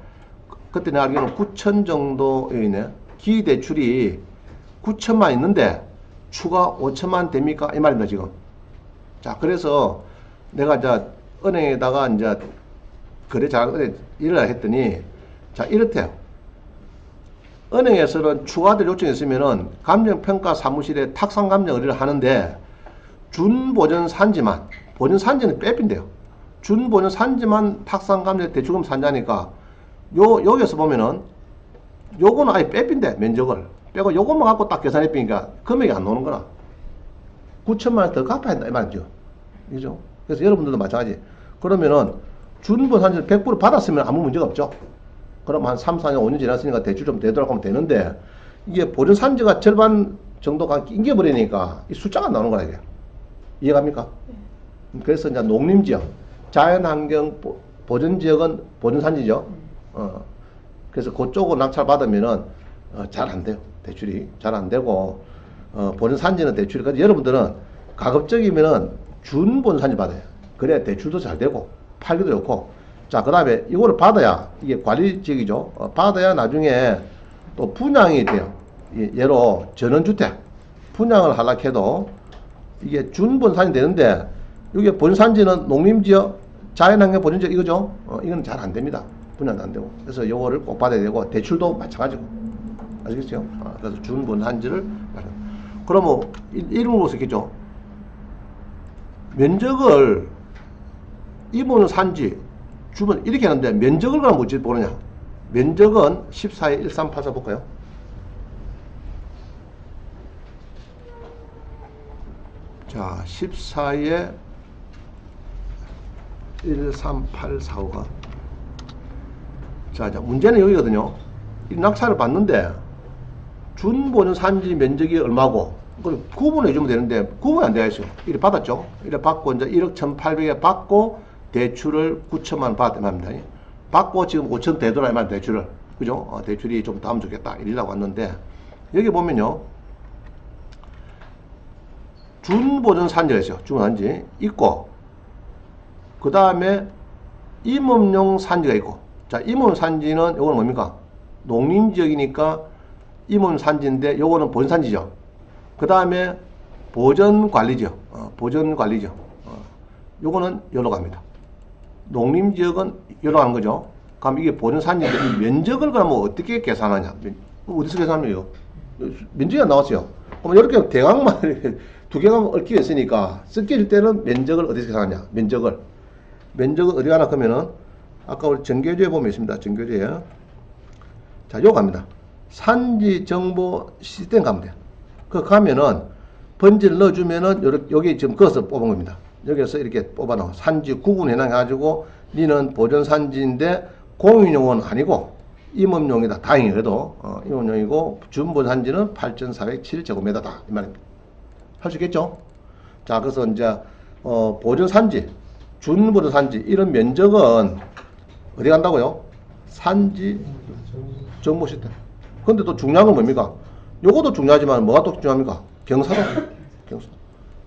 그때 내가 알기로는 9천 정도였네. 기대출이 9천만 있는데 추가 5천만 됩니까? 이 말입니다, 지금. 자, 그래서 내가 이제 은행에다가 이제 거래 잘 일을 했더니 자 이렇대요. 은행에서는 추가될 요청이 있으면은 감정평가 사무실에 탁상감정 의뢰를 하는데 준보전 산지만 보전 산지는 빼빈대요. 준보전 산지만 탁상감정 대출금 산자니까 여기서 보면은 요거는 아예 빼빈대. 면적을 빼고 요것만 갖고 딱 계산해 빼니까 금액이 안 나오는 거라. 9천만 원 더 갚아야 한다 이 말이죠. 그죠? 그래서 여러분들도 마찬가지. 그러면은 준보전 산지를 100% 받았으면 아무 문제가 없죠. 그럼 한 3, 4년, 5년 지났으니까 대출 좀 되도록 하면 되는데 이게 보전 산지가 절반 정도가 낑겨버리니까 이 숫자가 나오는 거야 이게. 이해갑니까? 그래서 이제 농림지역, 자연환경 보전지역은 보전 산지죠. 그래서 그쪽으로 낙찰 받으면은 잘 안 돼요. 대출이 잘 안 되고 보전 산지는 대출이. 그래서 여러분들은 가급적이면은 준보전 산지 받아요. 그래야 대출도 잘 되고 팔기도 좋고. 자, 그 다음에 이거를 받아야 이게 관리지역이죠. 받아야 나중에 또 분양이 돼요. 예로 전원주택 분양을 하려고 해도 이게 준보전산이 되는데 이게 보전산지는 농림지역, 자연환경 보전지역 이거죠. 이건 잘 안 됩니다. 분양도 안 되고. 그래서 요거를 꼭 받아야 되고 대출도 마찬가지고. 아시겠죠? 그래서 준보전산지를 그러면 이름으로 쓰겠죠. 면적을 이모는 산지 주변 이렇게 하는데 면적을 그럼 뭐지 보느냐. 면적은 14에 1384 볼까요? 자, 14에 13845가 자, 문제는 여기거든요. 이 낙찰을 받는데 준보증 산지 면적이 얼마고 그럼 구분해 주면 되는데 구분이 안 되어 있어요. 이래 받았죠. 이래 받고 이제 1억 1,800에 받고 대출을 9천만 원 받아야 합니다. 받고 지금 5천 되돌아야 만 대출을 그죠? 대출이 좀 다음 주겠다 이러려고 왔는데 여기 보면요. 준보증 산지가 있어요. 준산지 있고 그 다음에 임업용 산지가 있고 자 임업용 산지는 요거는 뭡니까? 농림지역이니까 임업용 산지인데 요거는 본산지죠. 그 다음에 보전관리지역 보전관리지역 요거는 여기로 갑니다. 농림지역은 여기로 가는 거죠. 그럼 이게 보전산지인데 이 면적을 그러면 어떻게 계산하냐 어디서 계산해요? 면적이 안 나왔어요. 그럼 이렇게 대강만 이렇게 두 개가 얽혀 있으니까 섞일 때는 면적을 어디서 계산하냐 면적을 어디 가나 그러면은 아까 우리 정교조에 보면 있습니다. 정교조에 자 요거 갑니다. 산지 정보 시스템 가면 돼요. 그 가면은 번지를 넣어주면은 여기 지금 그것을 뽑은 겁니다. 여기서 이렇게 뽑아놓은 산지 구분해 놔가지고 니는 보전산지인데 공유용은 아니고 임업용이다. 다행히 그래도 임업용이고 준보산지는 8,407제곱미터다 이 말입니다. 할 수 있겠죠? 자 그래서 이제 보전산지 준보전산지 이런 면적은 어디 간다고요? 산지 정보 시스템. 근데 또 중요한 건 뭡니까? 요것도 중요하지만 뭐가 또 중요합니까? 경사도.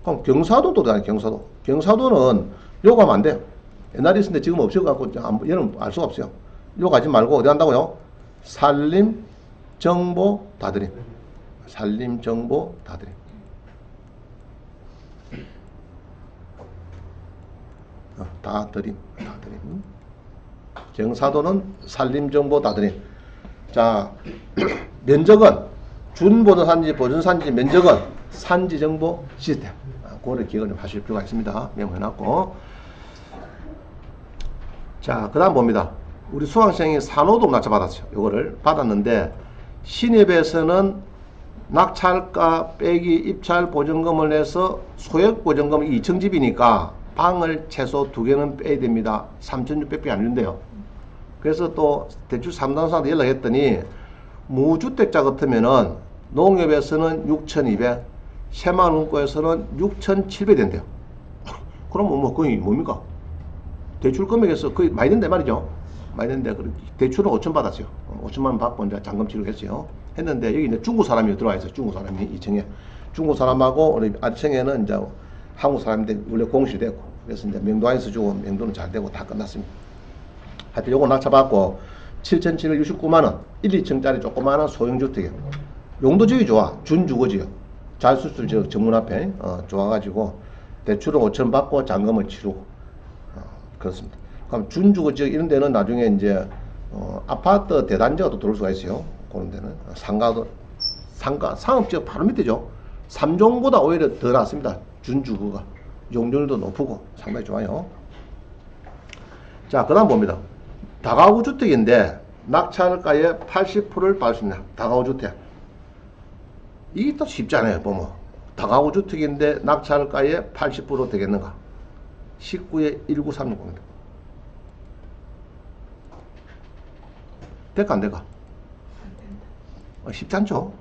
그럼 경사도도 되나요? 경사도는 요거 하면 안 돼요. 옛날에 있었는데 지금 없어갖고 얘는 알 수가 없어요. 요거 하지 말고 어디 한다고요? 산림 정보 다드림. 산림 정보 다드림. 다드림. 경사도는 산림 정보 다드림. 자, 면적은 준보전산지, 보전산지 면적은 산지정보 시스템. 그거를 기억을 좀 하실 필요가 있습니다. 메모해놨고. 자, 그 다음 봅니다. 우리 수강생이 산호도 낙찰받았어요. 요거를 받았는데, 신입에서는 낙찰가 빼기 입찰 보증금을 내서 소액 보증금이 2층집이니까 방을 최소 2개는 빼야 됩니다. 3,600밖에 안 된대요. 그래서 또 대출 상담사한테 연락했더니 무주택자 같으면은 농협에서는 6,200, 새마을금고에서는 6,700 된대요. 그럼 뭐 거의 뭡니까? 대출 금액에서 거의 많이 된단 말이죠. 많이 된데 대출은 5천 받았어요. 5천만 원 받고 이제 잔금 치료했어요. 했는데 여기 이제 중국 사람이 들어와 있어요. 중국 사람이 2층에 중국 사람하고 우리 아래층에는 이제 한국 사람인데 원래 공시되고 그래서 이제 명도안에서 주고 명도는 잘 되고 다 끝났습니다. 하여튼 요거 낙찰받고 7,769만원 1, 2층짜리 조그마한 소형주택이에요. 용도지역이 좋아. 준주거지역. 잘 쓸 수 있죠. 정문 앞에 좋아가지고 대출은 5천 받고 잔금을 치르고 그렇습니다. 그럼 준주거지역 이런 데는 나중에 이제 아파트 대단지가 또 들어올 수가 있어요. 그런 데는 상업지역 바로 밑에죠. 3종보다 오히려 더 낫습니다. 준주거가 용적률도 높고 상당히 좋아요. 자, 그 다음 봅니다. 다가구 주택인데 낙찰가의 80%를 받을 수 있냐. 다가구 주택. 이게 또 쉽지 않아요. 보면 다가구 주택인데 낙찰가의 80% 되겠는가. 19에 19360입니다. 될까 안 될까? 쉽지 않죠?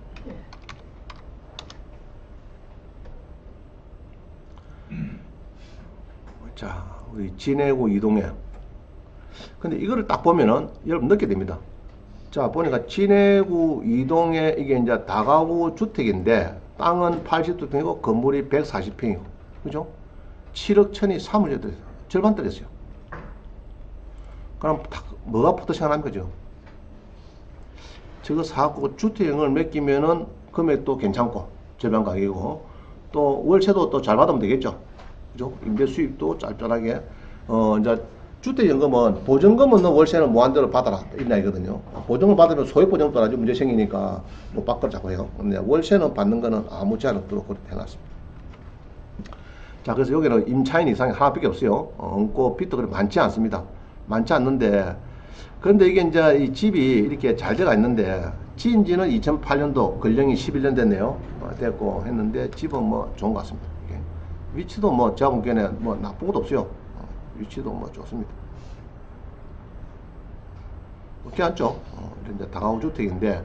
자, 우리 진해구 이동에. 근데 이거를 딱 보면은 여러분 넣게 됩니다. 자, 보니까 진해구 이동에 이게 이제 다가구 주택인데 땅은 80평이고 건물이 140평이고, 그죠? 7억 천이 사무실 들었어요. 절반 떨었어요. 그럼 뭐가 붙어 생각나는 거죠? 저거 사고 주택을 맡기면은 금액도 괜찮고 절반 가격이고 또 월세도 또 잘 받으면 되겠죠. 그죠? 임대 수입도 짤짤하게 이제 주택연금은 보증금은 너 월세는 무한대로 받아라 이런 이거든요. 보증을 받으면 소액보증 떨어지면 문제 생기니까 뭐 바꾸자고 해요. 근데 월세는 받는 거는 아무 제한 없도록 그렇게 해놨습니다. 자, 그래서 여기는 임차인 이상이 하나밖에 없어요. 얹고 빚도 그렇게 많지 않습니다. 많지 않는데, 그런데 이게 이제 이 집이 이렇게 잘 돼가 있는데, 지은 지는 2008년도, 근령이 11년 됐네요. 됐고 했는데, 집은 뭐 좋은 것 같습니다. 이게. 위치도 뭐 제가 보기에는 뭐 나쁜 것도 없어요. 위치도 뭐 좋습니다. 그렇게 않죠? 이제 다가구 주택인데,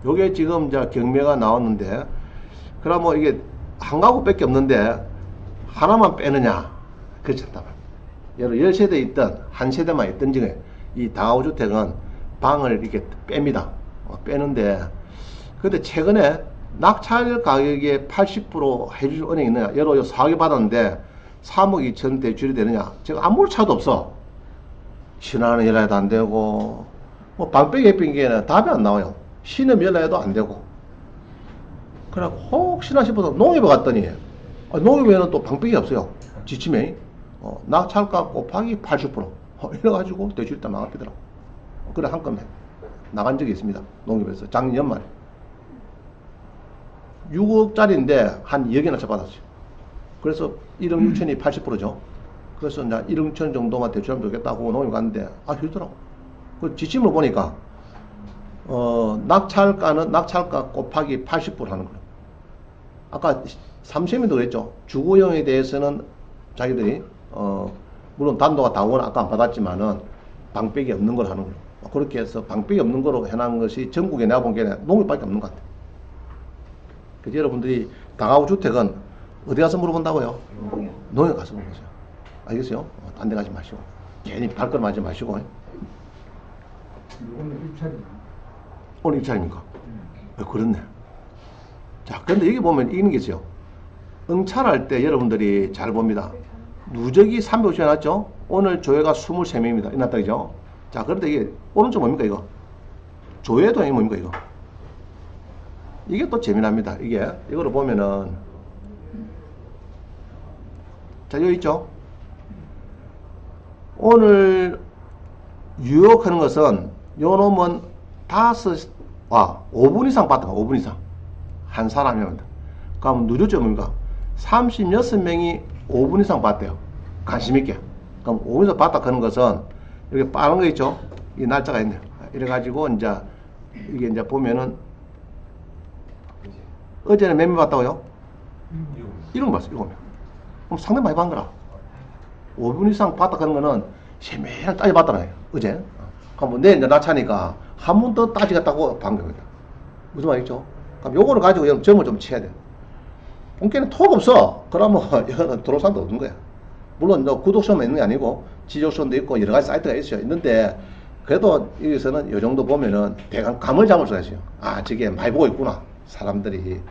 요게 지금 이제 경매가 나왔는데, 그러면 이게 한 가구밖에 없는데, 하나만 빼느냐? 그렇지 않다. 여러 10세대 있던 한 세대만 있던 중에 이 다가구 주택은 방을 이렇게 뺍니다. 빼는데, 근데 최근에 낙찰 가격의 80% 해줄 은행이 있느냐? 여러 4개 받았는데 3억 2천 대출이 되느냐? 제가 아무 차도 없어. 신한은 연락해도 안 되고, 뭐 방빼기 핑계는 답이 안 나와요. 신업 연락해도 안 되고. 그래 혹시나 싶어서 농협에 갔더니 농협에는 또 방법이 없어요. 지침에 낙찰가 곱하기 80% 이래가지고 대출이 딱 나가더라고. 그래 한꺼번에 나간 적이 있습니다. 농협에서 작년 연말에 6억짜리인데 한 2억이나 쳐받았어요. 그래서 1억 6천이 80%죠. 그래서 이제 1억 6천 정도만 대출하면 되겠다고 농협 갔는데 힘들더라고. 그 지침을 보니까 낙찰가는 낙찰가 곱하기 80% 하는 거예요. 아까 삼세민도 그랬죠. 주거용에 대해서는 자기들이 물론 단도가 다오는 아까 안 받았지만은 방백이 없는 걸 하는 거예요. 그렇게 해서 방백이 없는 거로 해놓은 것이 전국에 내가 본 게 농협밖에 없는 것 같아요. 그래서 여러분들이 다가구 주택은 어디 가서 물어본다고요? 농협 가서 물어보세요. 알겠어요? 딴 데 가지 마시고 괜히 발걸음하지 마시고. 오늘 입찰이네. 오늘 입찰입니까? 그렇네. 자, 근데 여기 보면 이런 게 있어요. 응찰할 때 여러분들이 잘 봅니다. 누적이 350이 났죠? 오늘 조회가 23명입니다. 이났다, 그죠? 자, 그런데 이게, 오른쪽 뭡니까, 이거? 조회도 뭡니까, 이거? 이게 또 재미납니다. 이게, 이거를 보면은, 자, 여기 있죠? 오늘 유혹하는 것은, 요 놈은 5분 이상 봤다, 5분 이상. 한 사람이면. 그럼 누적점이 뭡니까? 36명이 5분 이상 봤대요. 관심있게. 그럼 5분 이상 봤다 하는 것은, 이렇게 빠른 거 있죠? 이 날짜가 있네요. 이래가지고, 이제, 이게 이제 보면은, 어제는 몇 명 봤다고요? 1명 봤어요, 7명. 그럼 상당히 많이 본 거라. 5분 이상 봤다 하는 거는, 세밀하게 따져봤다는 거예요, 어제. 그럼 내일 이제 낮차니까, 한 번 더 따지겠다고 반 겁니다. 무슨 말이죠? 그럼 요거를 가지고 여러분 점을 좀 쳐야 돼요. 본게는 톡 없어. 그러면 이거는 들어올 사람도 없는 거야. 물론 구독수만 있는 게 아니고 지조수도 있고 여러 가지 사이트가 있어요. 있는데 그래도 여기서는 요 정도 보면은 대강 감을 잡을 수가 있어요. 아, 저게 많이 보고 있구나. 사람들이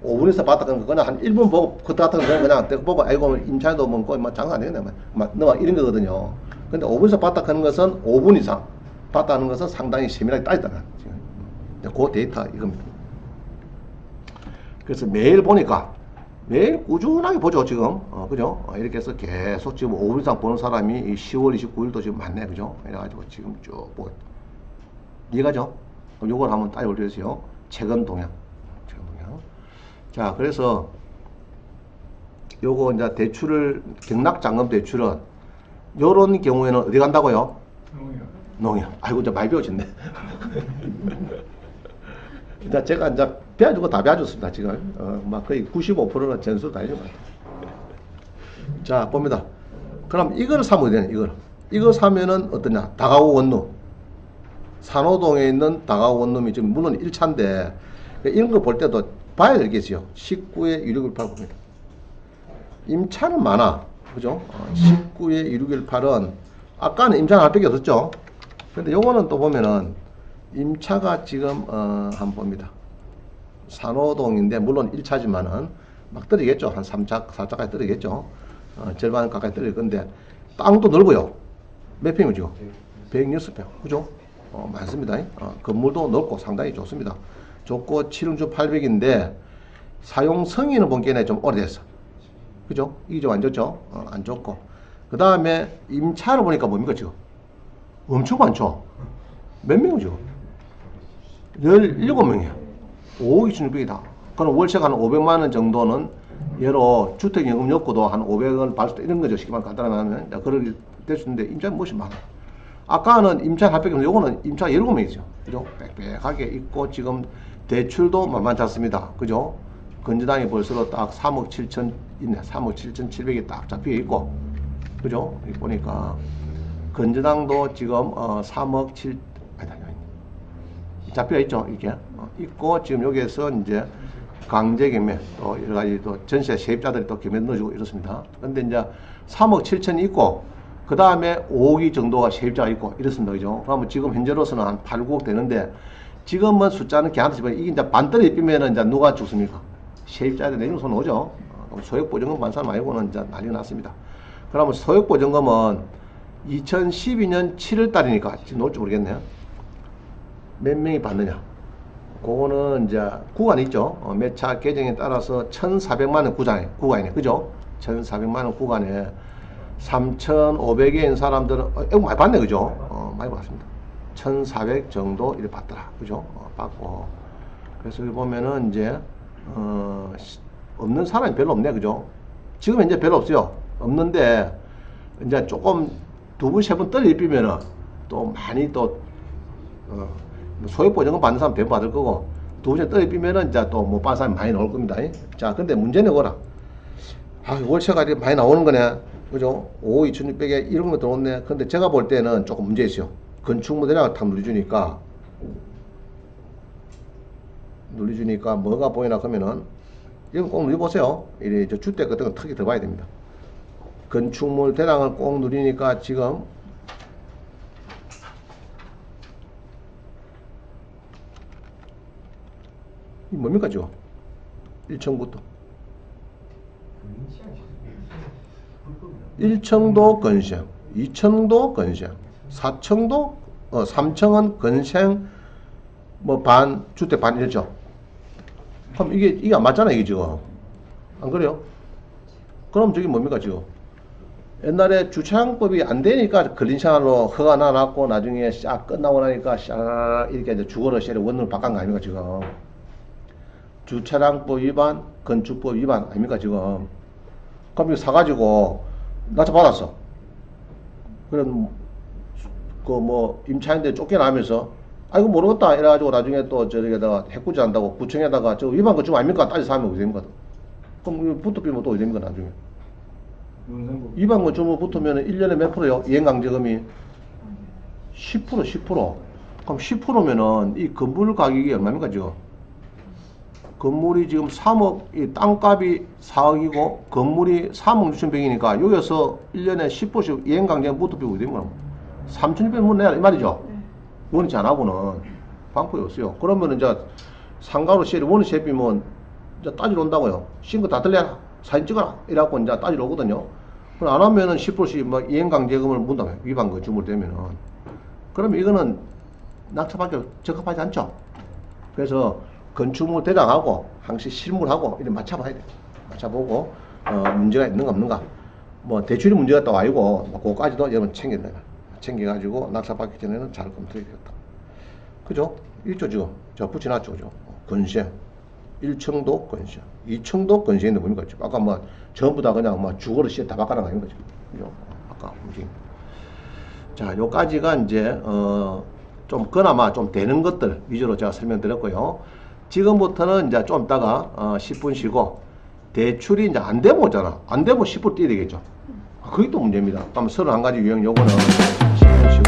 5분에서 봤다 그런 거 그냥 한 1분 보고 그때 같은 거 그냥 보고 아이고 임차인도 먹고 뭐 장사 안 되겠네. 막 이런 거거든요. 근데 5분에서 봤다 하는 것은 5분 이상 봤다는 것은 상당히 세밀하게 따졌다는 거죠. 그 데이터 이겁니다. 그래서 매일 보니까 매일 꾸준하게 보죠 지금. 그죠? 이렇게 해서 계속 지금 5분 이상 보는 사람이 10월 29일도 지금 많네. 그죠? 이래가지고 지금 쭉 보고 이해가죠? 그럼 요걸 한번 따져 올려주세요. 최근 동향. 자, 그래서 요거 이제 대출을 경락잔금 대출은 요런 경우에는 어디 간다고요? 농협. 아이고 이제 많이 배워졌네. 일단 제가 이제 배워주고 다 배워줬습니다 지금. 막 거의 95%는 전수 다 해준 것 같아요. 자, 봅니다. 그럼 이걸 사면 되네. 이거 사면은 어떠냐? 다가구 원룸. 산호동에 있는 다가구 원룸이 지금 물론 1차인데 이런 거 볼 때도 봐야 되겠어요. 19에 2618 임차는 많아. 그죠? 19에 2618은 아까는 임차는 할 밖에 없었죠. 근데 요거는 또 보면은 임차가 지금 한번 봅니다. 산호동인데 물론 1차지만은 막 떨어지겠죠. 한 3차, 4차까지 떨어지겠죠. 절반 가까이 떨어질 건데 땅도 넓어요. 몇 평이죠? 106평. 그죠? 많습니다. 건물도 넓고 상당히 좋습니다. 좋고 7층 800인데 사용 성인은 본게는 좀 오래됐어. 그죠? 이게 좀 안 좋죠? 안 좋고 그 다음에 임차를 보니까 뭡니까 지금? 엄청 많죠? 몇 명이죠? 17명이야. 5억 2,600이다. 그럼 월세가 한 500만 원 정도는 예로 주택연금 엮고도 한 500원 받을 수도 이런 거죠. 쉽게 말하면 간단하게 하면. 그렇게 될 수 있는데 임차는 무엇이 많아. 아까는 임차 800명, 요거는 임차 17명이죠. 그죠? 빽빽하게 있고 지금 대출도 만만치 않습니다. 그죠? 건재당이 벌써 딱 3억 7천 있네. 3억 7,700이 딱 잡혀 있고. 그죠? 여기 보니까 건재당도 지금 3억 7 잡혀 있죠. 이렇게 있고 지금 여기에서 이제 강제경매 또 여러 가지 또 전세 세입자들이 또 경매 넣어주고 이렇습니다. 근데 이제 3억 7천이 있고 그 다음에 5억이 정도가 세입자가 있고 이렇습니다. 그죠? 그러면 지금 현재로서는 한 8, 9억 되는데 지금은 숫자는 걔한테 이게 이제 반대로 입히면은 이제 누가 죽습니까? 세입자들 내중 손 오죠. 소액보증금 반 사람 말고는 이제 난리 났습니다. 그러면 소액보증금은 2012년 7월 달이니까 지금 나올지 모르겠네요. 몇 명이 받느냐? 그거는 이제 구간이 있죠. 몇 차 계정에 따라서 1,400만 원 구간이네. 그죠? 1,400만 원 구간에 3,500개인 사람들은 많이 받네. 그죠? 많이 받습니다. 1,400 정도 이렇게 받더라. 그죠? 받고. 그래서 여기 보면은 이제 없는 사람이 별로 없네. 그죠? 지금 이제 별로 없어요. 없는데 이제 조금 두 분, 세 분 떨리 비면은 또 많이 또 소액보증금 받는 사람 대부분 받을 거고 두 번째 떨리 비면은 이제 또 못 받는 사람이 많이 나올 겁니다. 자, 근데 문제는 뭐라? 월세가 이렇게 많이 나오는 거네. 그죠? 5억 2,600에 이런 거 들어오네. 근데 제가 볼 때는 조금 문제 있어요. 건축 모델하고 다 눌러주니까 뭐가 보이나 그러면은 이건 꼭 눌러보세요. 이 주택 같은 거 특히 들어봐야 됩니다. 건축물 대상을 꼭 누리니까 지금 이 뭡니까 지금 1층부터 1층도 건생, 2층도 건생, 4층도 3층은 건생 뭐 반 주택 반 이렇죠. 그럼 이게 안 맞잖아 이게 지금. 안 그래요? 그럼 저기 뭡니까 지금? 옛날에 주차장법이 안 되니까 근린생활로 허가 나놨고 나중에 싹 끝나고 나니까 싹 이렇게 이제 주거로 시에 원룸을 바꾼 거 아닙니까 지금? 주차장법 위반, 건축법 위반 아닙니까 지금? 그럼 이거 사가지고 낙찰 받았어. 그럼 그 뭐 임차인들 쫓겨나면서 아이고 모르겠다 이래가지고 나중에 또 저기다가 해꾸지 한다고 구청에다가 저 위반 건축 아닙니까 따지서 하면 어떻게 됩니까? 그럼 붙어비면 또 어떻게 됩니까 나중에? 위반 건축물 붙으면 1년에 몇 프로요? 이행강제금이 10%, 10%. 그럼 10%면은 이 건물 가격이 얼마입니까 지금? 건물이 지금 3억, 이 땅값이 4억이고 건물이 3억 6,100이니까 여기서 1년에 10%씩 이행강제금 붙어비고 되는 거는 3,600원 내야 이 말이죠. 원위치 안 하고는 방법이 없어요. 그러면 이제 상가로 시에를 원위치 비면 이제 따지러 온다고요. 신고 다 들려라. 사진 찍어라. 이래갖고 이제 따지러 오거든요. 그럼 안 하면은 10%씩 뭐 이행강제금을 문다며. 위반 건축물 되면은. 그러면 이거는 낙찰받기 적합하지 않죠. 그래서 건축물 대장하고 항시 실물하고 이렇게 맞춰봐야 돼. 맞춰보고 문제가 있는가 없는가. 뭐 대출이 문제가 또 아니고 뭐 그거까지도 여러분 챙긴다. 챙겨가지고 낙찰받기 전에는 잘 검토해야겠다. 그죠? 있죠 지금. 저 붙여놨죠. 그죠? 건생. 1층도 건생. 2층도 건생인데 뭡니까? 아까 뭐 전부 다 그냥 뭐 주거로 시에 다 바꿔나가 있는 거죠. 그죠? 아까 움직임. 자, 요까지가 이제 좀 그나마 좀 되는 것들 위주로 제가 설명드렸고요. 지금부터는 이제 좀 있다가 10분 쉬고 대출이 이제 안 되면 오잖아. 안 되면 10분 뛰어야 되겠죠. 그게 또 문제입니다. 그럼 31가지 유형 요거는 10분 쉬고